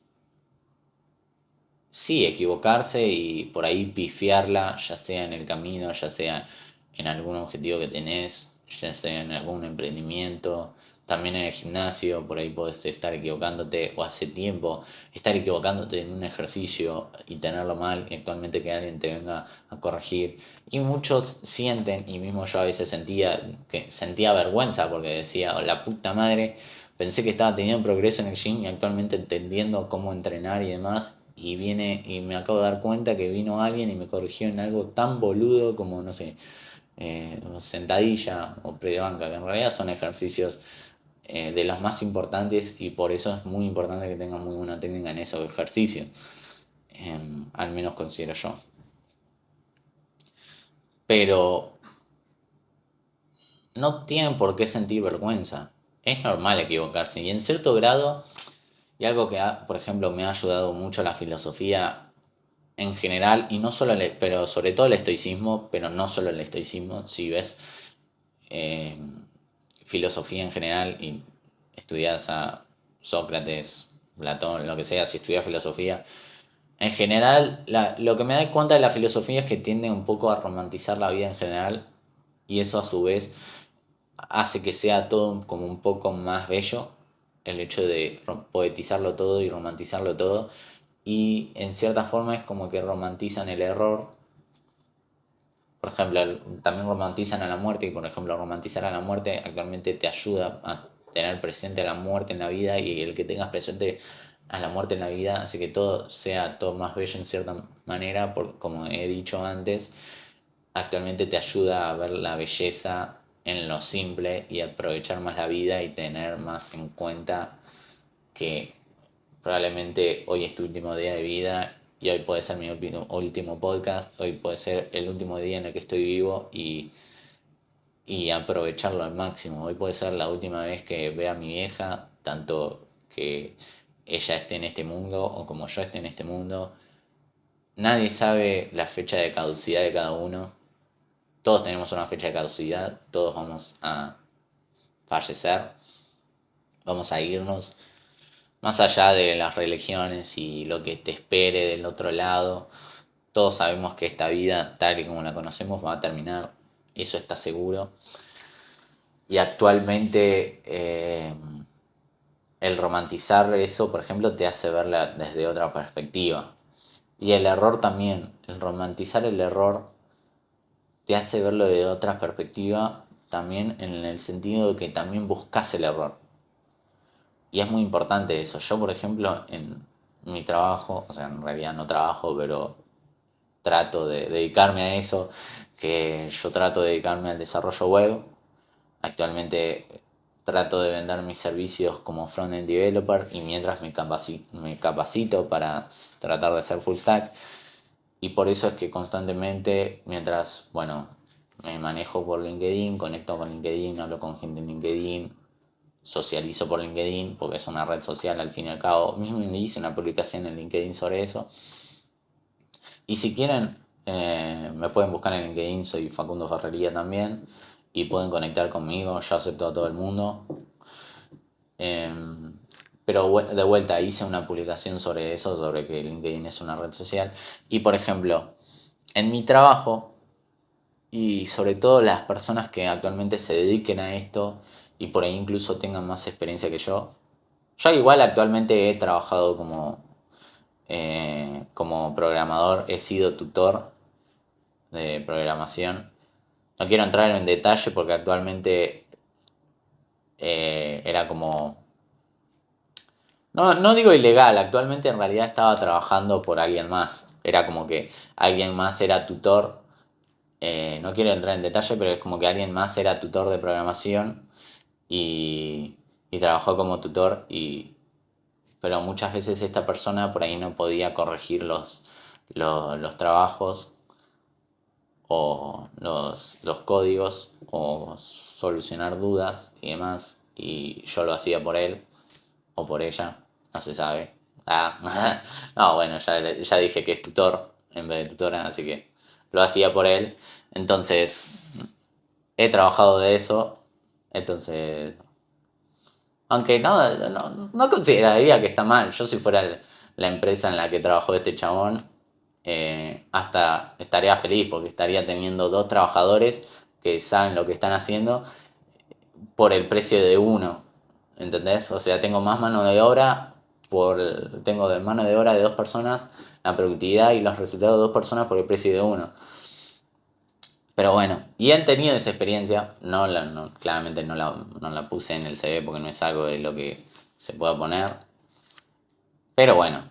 sí, equivocarse y por ahí pifiarla, ya sea en el camino, ya sea en algún objetivo que tenés, ya sea en algún emprendimiento, también en el gimnasio, por ahí podés estar equivocándote o hace tiempo estar equivocándote en un ejercicio y tenerlo mal y actualmente que alguien te venga a corregir. Y muchos sienten, y mismo yo a veces sentía vergüenza porque decía, "Oh, la puta madre, pensé que estaba teniendo progreso en el gym y actualmente entendiendo cómo entrenar y demás. Y viene y me acabo de dar cuenta que vino alguien y me corrigió en algo tan boludo como, no sé, sentadilla o pre de banca, que en realidad son ejercicios de los más importantes y por eso es muy importante que tengas muy buena técnica en esos ejercicios. Al menos considero yo. Pero no tienen por qué sentir vergüenza. Es normal equivocarse y en cierto grado, y algo que, por ejemplo, me ha ayudado mucho la filosofía en general, y no solo, pero sobre todo el estoicismo, pero no solo el estoicismo, si ves eh, filosofía en general y estudias a Sócrates, Platón, lo que sea, si estudias filosofía, en general, lo que me da cuenta de la filosofía es que tiende un poco a romantizar la vida en general y eso a su vez hace que sea todo como un poco más bello, el hecho de poetizarlo todo y romantizarlo todo. Y en cierta forma es como que romantizan el error. Por ejemplo, también romantizan a la muerte y por ejemplo romantizar a la muerte actualmente te ayuda a tener presente la muerte en la vida y el que tengas presente a la muerte en la vida hace que todo sea todo más bello en cierta manera, porque como he dicho antes, actualmente te ayuda a ver la belleza en lo simple y aprovechar más la vida y tener más en cuenta que probablemente hoy es tu último día de vida y hoy puede ser mi último podcast, hoy puede ser el último día en el que estoy vivo y aprovecharlo al máximo. Hoy puede ser la última vez que vea a mi vieja, tanto que ella esté en este mundo o como yo esté en este mundo. Nadie sabe la fecha de caducidad de cada uno. Todos tenemos una fecha de caducidad, todos vamos a fallecer, vamos a irnos. Más allá de las religiones y lo que te espere del otro lado, todos sabemos que esta vida, tal y como la conocemos, va a terminar. Eso está seguro. Y actualmente el romantizar eso, por ejemplo, te hace verla desde otra perspectiva. Y el error también, el romantizar el error te hace verlo de otra perspectiva también en el sentido de que también buscas el error. Y es muy importante eso. Yo, por ejemplo, en mi trabajo, o sea, en realidad no trabajo, pero trato de dedicarme a eso, que yo trato de dedicarme al desarrollo web. Actualmente trato de vender mis servicios como front-end developer y mientras me capacito para tratar de ser full stack. Y por eso es que constantemente, mientras, bueno, me manejo por LinkedIn, conecto con LinkedIn, hablo con gente en LinkedIn, socializo por LinkedIn, porque es una red social al fin y al cabo. Mismo me hice una publicación en LinkedIn sobre eso. Y si quieren, me pueden buscar en LinkedIn, soy Facundo Ferrería también. Y pueden conectar conmigo, yo acepto a todo el mundo. Pero de vuelta hice una publicación sobre eso, sobre que LinkedIn es una red social. Y por ejemplo, en mi trabajo, y sobre todo las personas que actualmente se dediquen a esto y por ahí incluso tengan más experiencia que Yo igual actualmente he trabajado como programador, he sido tutor de programación. No quiero entrar en detalle porque actualmente era como... No digo ilegal, actualmente en realidad estaba trabajando por alguien más. Era como que alguien más era tutor. No quiero entrar en detalle, pero es como que alguien más era tutor de programación y trabajó como tutor. Pero muchas veces esta persona por ahí no podía corregir los trabajos o los códigos o solucionar dudas y demás. Y yo lo hacía por él o por ella, no se sabe. Ah, no, bueno, ya dije que es tutor en vez de tutora, así que lo hacía por él. Entonces, he trabajado de eso. Entonces, aunque no consideraría que está mal. Yo si fuera la empresa en la que trabajó este chabón, hasta estaría feliz porque estaría teniendo dos trabajadores que saben lo que están haciendo por el precio de uno. ¿Entendés? O sea, tengo más mano de obra, tengo de mano de obra de dos personas, la productividad y los resultados de dos personas por el precio de uno. Pero bueno, y han tenido esa experiencia, claramente no la puse en el CV porque no es algo de lo que se pueda poner. Pero bueno,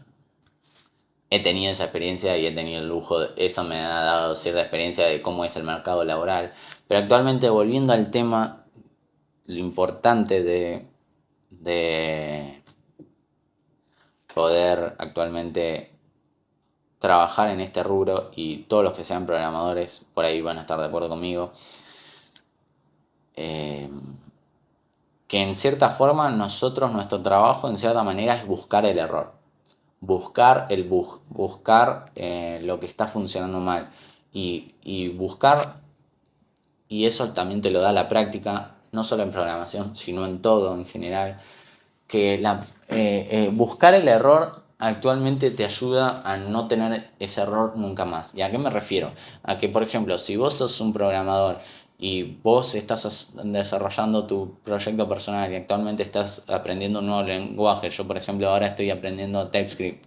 he tenido esa experiencia y he tenido el lujo, eso me ha dado cierta experiencia de cómo es el mercado laboral. Pero actualmente, volviendo al tema, lo importante de poder actualmente trabajar en este rubro, y todos los que sean programadores por ahí van a estar de acuerdo conmigo, eh, que en cierta forma nuestro trabajo en cierta manera es buscar el error, buscar el bug, buscar lo que está funcionando mal y buscar, y eso también te lo da la práctica, no solo en programación, sino en todo en general, que buscar el error actualmente te ayuda a no tener ese error nunca más. ¿Y a qué me refiero? A que, por ejemplo, si vos sos un programador y vos estás desarrollando tu proyecto personal y actualmente estás aprendiendo un nuevo lenguaje, yo por ejemplo ahora estoy aprendiendo TypeScript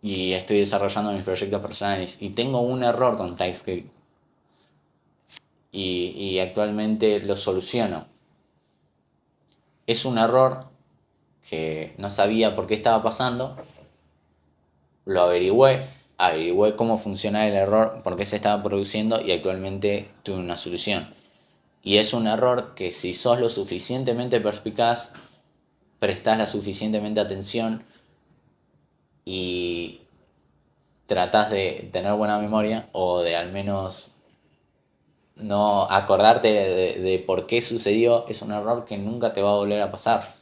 y estoy desarrollando mis proyectos personales y tengo un error con TypeScript y actualmente lo soluciono. Es un error que no sabía por qué estaba pasando, lo averigüé cómo funciona el error, por qué se estaba produciendo y actualmente tuve una solución. Y es un error que si sos lo suficientemente perspicaz, prestás la suficientemente atención y tratás de tener buena memoria o de al menos no acordarte de por qué sucedió, es un error que nunca te va a volver a pasar.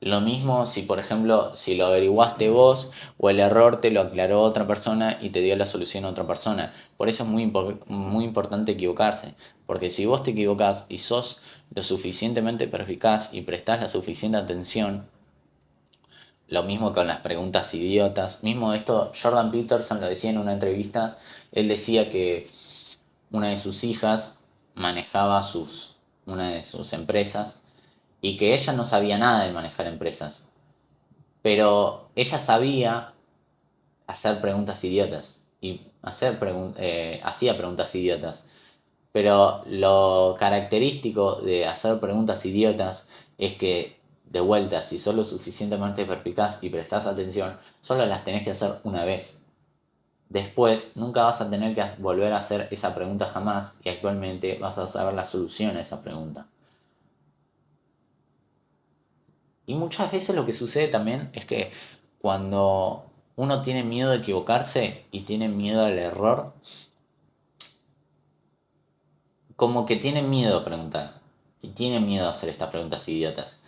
Lo mismo si, por ejemplo, si lo averiguaste vos o el error te lo aclaró otra persona y te dio la solución a otra persona. Por eso es muy importante equivocarse. Porque si vos te equivocás y sos lo suficientemente perspicaz y prestás la suficiente atención, lo mismo con las preguntas idiotas. Mismo esto, Jordan Peterson lo decía en una entrevista. Él decía que una de sus hijas manejaba una de sus empresas y que ella no sabía nada de manejar empresas, pero ella sabía hacer preguntas idiotas y hacía preguntas idiotas. Pero lo característico de hacer preguntas idiotas es que, de vuelta, si sos lo suficientemente perspicaz y prestás atención, solo las tenés que hacer una vez. Después nunca vas a tener que volver a hacer esa pregunta jamás y actualmente vas a saber la solución a esa pregunta. Y muchas veces lo que sucede también es que cuando uno tiene miedo de equivocarse y tiene miedo al error, como que tiene miedo a preguntar y tiene miedo a hacer estas preguntas idiotas.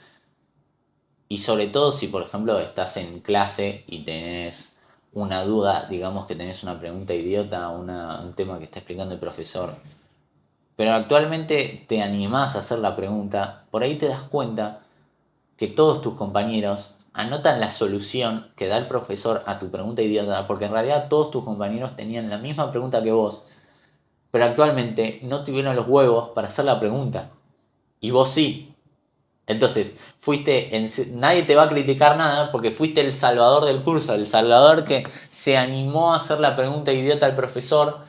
Y sobre todo si, por ejemplo, estás en clase y tenés una duda, digamos que tenés una pregunta idiota, un tema que está explicando el profesor, pero actualmente te animás a hacer la pregunta, por ahí te das cuenta que todos tus compañeros anotan la solución que da el profesor a tu pregunta idiota, porque en realidad todos tus compañeros tenían la misma pregunta que vos, pero actualmente no tuvieron los huevos para hacer la pregunta. Y vos sí. Entonces, nadie te va a criticar nada porque fuiste el salvador del curso, el salvador que se animó a hacer la pregunta idiota al profesor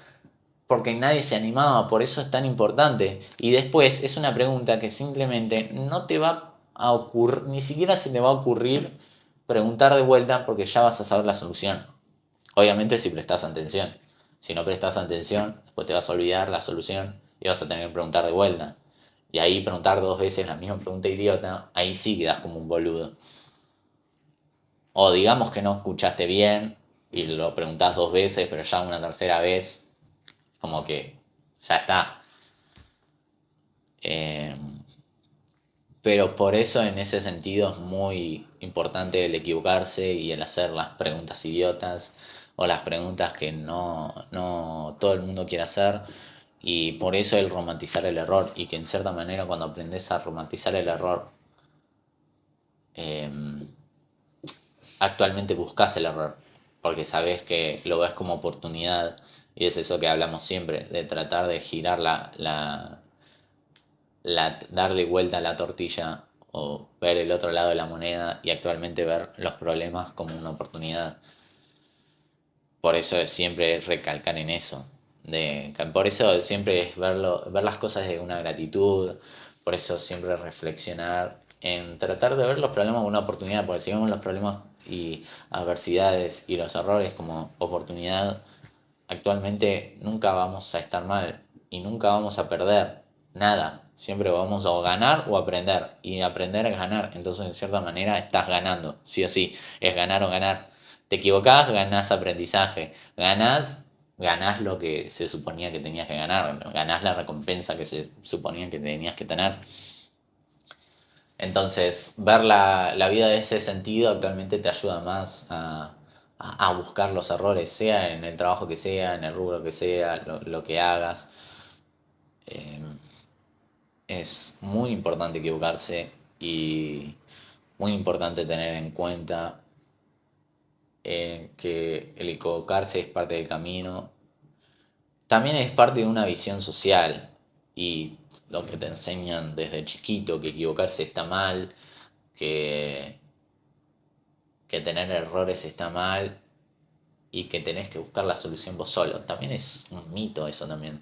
porque nadie se animaba, por eso es tan importante. Y después es una pregunta que simplemente no te va a ocurrir, ni siquiera se te va a ocurrir preguntar de vuelta porque ya vas a saber la solución. Obviamente si prestas atención. Si no prestas atención, después te vas a olvidar la solución y vas a tener que preguntar de vuelta. Y ahí preguntar 2 veces la misma pregunta idiota, ahí sí quedas como un boludo. O digamos que no escuchaste bien y lo preguntás 2 veces, pero ya una tercera vez, como que ya está. Eh, pero por eso en ese sentido es muy importante el equivocarse y el hacer las preguntas idiotas o las preguntas que no todo el mundo quiere hacer. Y por eso el romantizar el error y que en cierta manera cuando aprendes a romantizar el error, eh, actualmente buscas el error, porque sabes que lo ves como oportunidad y es eso que hablamos siempre, de tratar de girar darle vuelta a la tortilla o ver el otro lado de la moneda y actualmente ver los problemas como una oportunidad. Por eso es siempre recalcar en eso. Por eso siempre es ver las cosas de una gratitud. Por eso siempre reflexionar en tratar de ver los problemas como una oportunidad. Porque si vemos los problemas y adversidades y los errores como oportunidad, actualmente nunca vamos a estar mal y nunca vamos a perder nada. Siempre vamos a ganar o aprender. Y aprender es ganar. Entonces, en cierta manera, estás ganando. Sí o sí. Es ganar o ganar. Te equivocás, ganás aprendizaje. Ganás lo que se suponía que tenías que ganar. Ganás la recompensa que se suponía que tenías que tener. Entonces, ver la vida de ese sentido actualmente te ayuda más a buscar los errores, sea en el trabajo que sea, en el rubro que sea, lo que hagas. Eh, es muy importante equivocarse y muy importante tener en cuenta que el equivocarse es parte del camino. También es parte de una visión social y lo que te enseñan desde chiquito, que equivocarse está mal, que tener errores está mal y que tenés que buscar la solución vos solo. También es un mito eso también.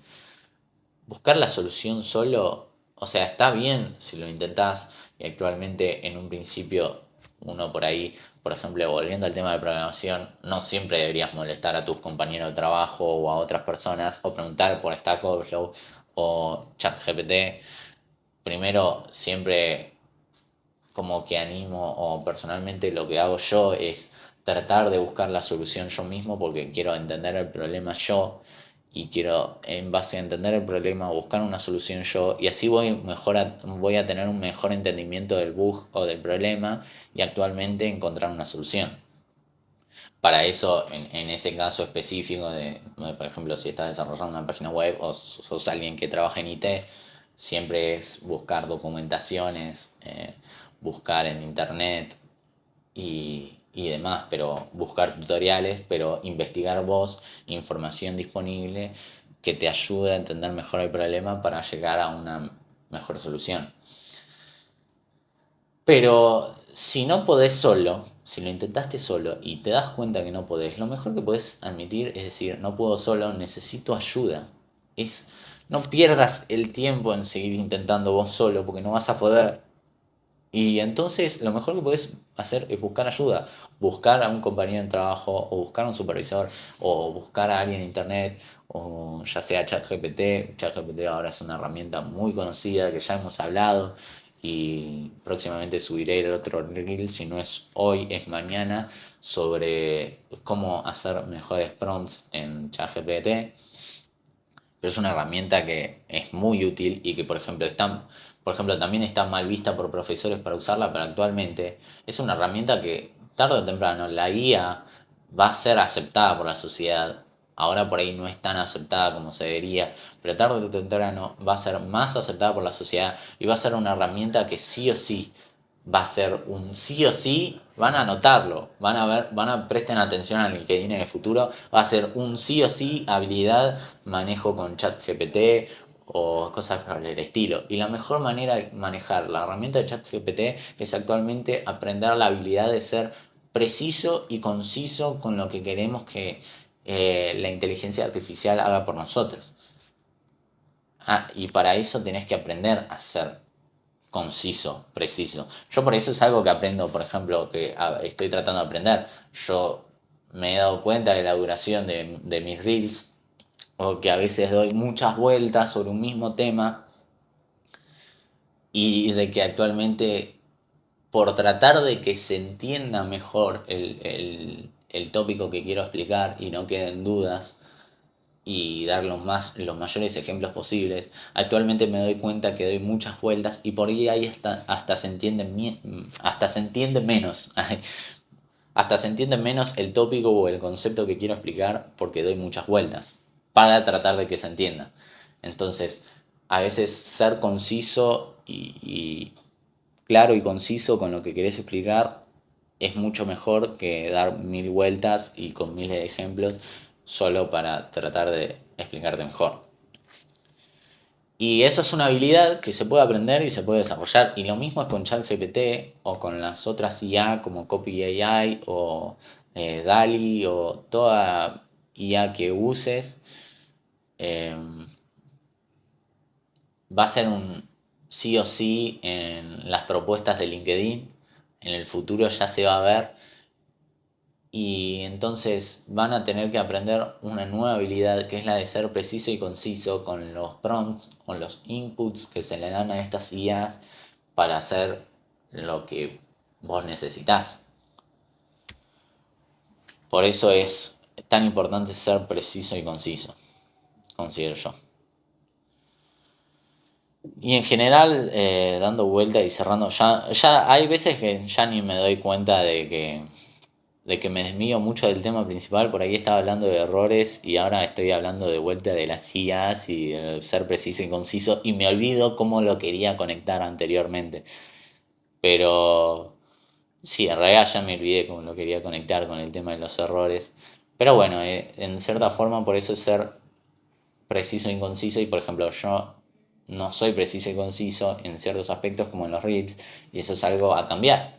Buscar la solución solo, o sea, está bien si lo intentás y actualmente en un principio uno por ahí, por ejemplo, volviendo al tema de programación, no siempre deberías molestar a tus compañeros de trabajo o a otras personas o preguntar por Stack Overflow o ChatGPT. Primero, siempre como que animo o personalmente lo que hago yo es tratar de buscar la solución yo mismo porque quiero entender el problema yo y quiero en base a entender el problema buscar una solución yo y así voy a tener un mejor entendimiento del bug o del problema y actualmente encontrar una solución. Para eso, en ese caso específico por ejemplo, si estás desarrollando una página web o sos alguien que trabaja en IT, siempre es buscar documentaciones, buscar en internet y demás, pero buscar tutoriales, pero investigar vos información disponible que te ayude a entender mejor el problema para llegar a una mejor solución. Pero si no podés solo, si lo intentaste solo y te das cuenta que no podés, lo mejor que podés admitir es decir, no puedo solo, necesito ayuda. No pierdas el tiempo en seguir intentando vos solo porque no vas a poder. Y entonces lo mejor que podés hacer es buscar ayuda, buscar a un compañero de trabajo o buscar a un supervisor o buscar a alguien en internet o ya sea ChatGPT. ChatGPT ahora es una herramienta muy conocida que ya hemos hablado y próximamente subiré el otro reel, si no es hoy, es mañana, sobre cómo hacer mejores prompts en ChatGPT, pero es una herramienta que es muy útil y que por ejemplo también está mal vista por profesores para usarla, pero actualmente es una herramienta que tarde o temprano la guía va a ser aceptada por la sociedad. Ahora por ahí no es tan aceptada como se debería, pero tarde o temprano va a ser más aceptada por la sociedad y va a ser una herramienta que sí o sí va a ser un sí o sí, van a notarlo, presten atención al que viene en el futuro, va a ser un sí o sí habilidad, manejo con ChatGPT o cosas por el estilo. Y la mejor manera de manejar la herramienta de ChatGPT es actualmente aprender la habilidad de ser preciso y conciso con lo que queremos que la inteligencia artificial haga por nosotros. Y para eso tenés que aprender a ser conciso, preciso. Yo por eso es algo que aprendo, por ejemplo, que estoy tratando de aprender. Yo me he dado cuenta de la duración de mis reels, o que a veces doy muchas vueltas sobre un mismo tema, y de que actualmente, por tratar de que se entienda mejor el tópico que quiero explicar y no queden dudas, y dar los mayores ejemplos posibles. Actualmente me doy cuenta que doy muchas vueltas y por ahí hasta se entiende, hasta se entiende menos. Hasta se entiende menos el tópico o el concepto que quiero explicar porque doy muchas vueltas para tratar de que se entienda. Entonces, a veces ser conciso y claro y conciso con lo que querés explicar es mucho mejor que dar mil vueltas y con miles de ejemplos solo para tratar de explicarte mejor. Y eso es una habilidad que se puede aprender y se puede desarrollar. Y lo mismo es con ChatGPT o con las otras IA como Copy AI o DALI o toda IA que uses. eh, Va a ser un sí o sí en las propuestas de LinkedIn. En el futuro ya se va a ver. Y entonces van a tener que aprender una nueva habilidad que es la de ser preciso y conciso con los prompts o los inputs que se le dan a estas IAs para hacer lo que vos necesitas. Por eso es tan importante ser preciso y conciso, considero yo. Y en general, dando vuelta y cerrando, ya hay veces que ya ni me doy cuenta de que me desvío mucho del tema principal. Por ahí estaba hablando de errores y ahora estoy hablando de vuelta de las IAs y de ser preciso y conciso y me olvido cómo lo quería conectar anteriormente. Pero sí, en realidad ya me olvidé cómo lo quería conectar con el tema de los errores. Pero bueno, en cierta forma por eso es ser preciso y conciso. Y por ejemplo, yo no soy preciso y conciso en ciertos aspectos como en los reels y eso es algo a cambiar.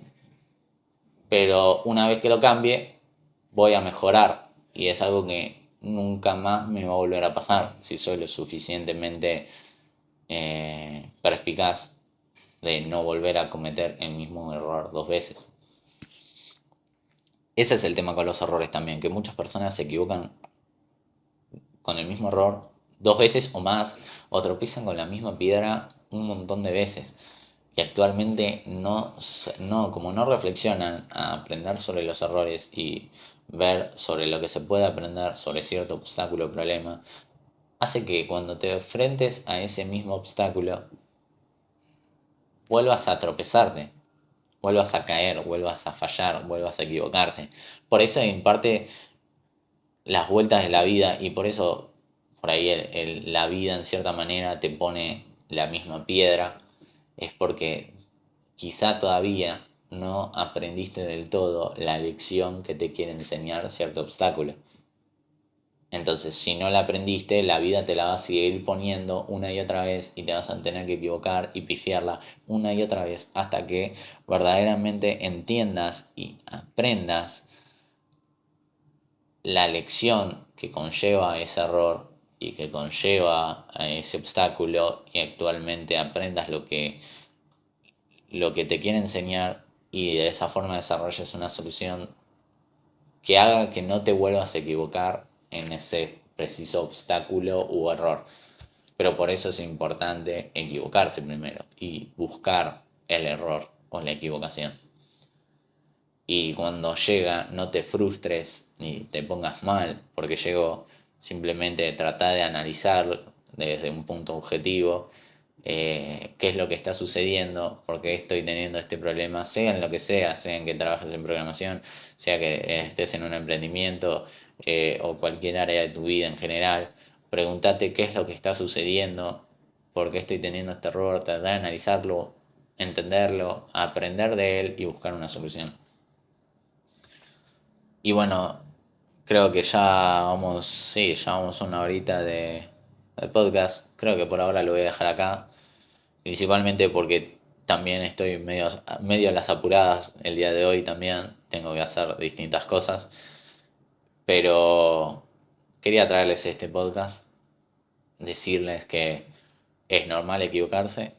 Pero una vez que lo cambie, voy a mejorar y es algo que nunca más me va a volver a pasar si soy lo suficientemente perspicaz de no volver a cometer el mismo error dos veces. Ese es el tema con los errores también, que muchas personas se equivocan con el mismo error dos veces o más, o tropiezan con la misma piedra un montón de veces. Y actualmente como no reflexionan a aprender sobre los errores y ver sobre lo que se puede aprender sobre cierto obstáculo o problema, hace que cuando te enfrentes a ese mismo obstáculo, vuelvas a tropezarte, vuelvas a caer, vuelvas a fallar, vuelvas a equivocarte. Por eso en parte las vueltas de la vida y por eso por ahí la vida en cierta manera te pone la misma piedra, es porque quizá todavía no aprendiste del todo la lección que te quiere enseñar cierto obstáculo. Entonces, si no la aprendiste, la vida te la va a seguir poniendo una y otra vez y te vas a tener que equivocar y pifiarla una y otra vez hasta que verdaderamente entiendas y aprendas la lección que conlleva ese error y que conlleva a ese obstáculo y actualmente aprendas lo que te quiere enseñar y de esa forma desarrolles una solución que haga que no te vuelvas a equivocar en ese preciso obstáculo u error. Pero por eso es importante equivocarse primero y buscar el error o la equivocación. Y cuando llega, no te frustres ni te pongas mal porque llegó. Simplemente trata de analizar desde un punto objetivo qué es lo que está sucediendo, por qué estoy teniendo este problema, sea en lo que sea en que trabajes en programación, sea que estés en un emprendimiento o cualquier área de tu vida en general. Pregúntate qué es lo que está sucediendo, por qué estoy teniendo este error, tratar de analizarlo, entenderlo, aprender de él y buscar una solución. Y bueno, creo que ya vamos, sí, ya vamos una horita el podcast. Creo que por ahora lo voy a dejar acá, principalmente porque también estoy medio a las apuradas el día de hoy también, tengo que hacer distintas cosas, pero quería traerles este podcast, decirles que es normal equivocarse,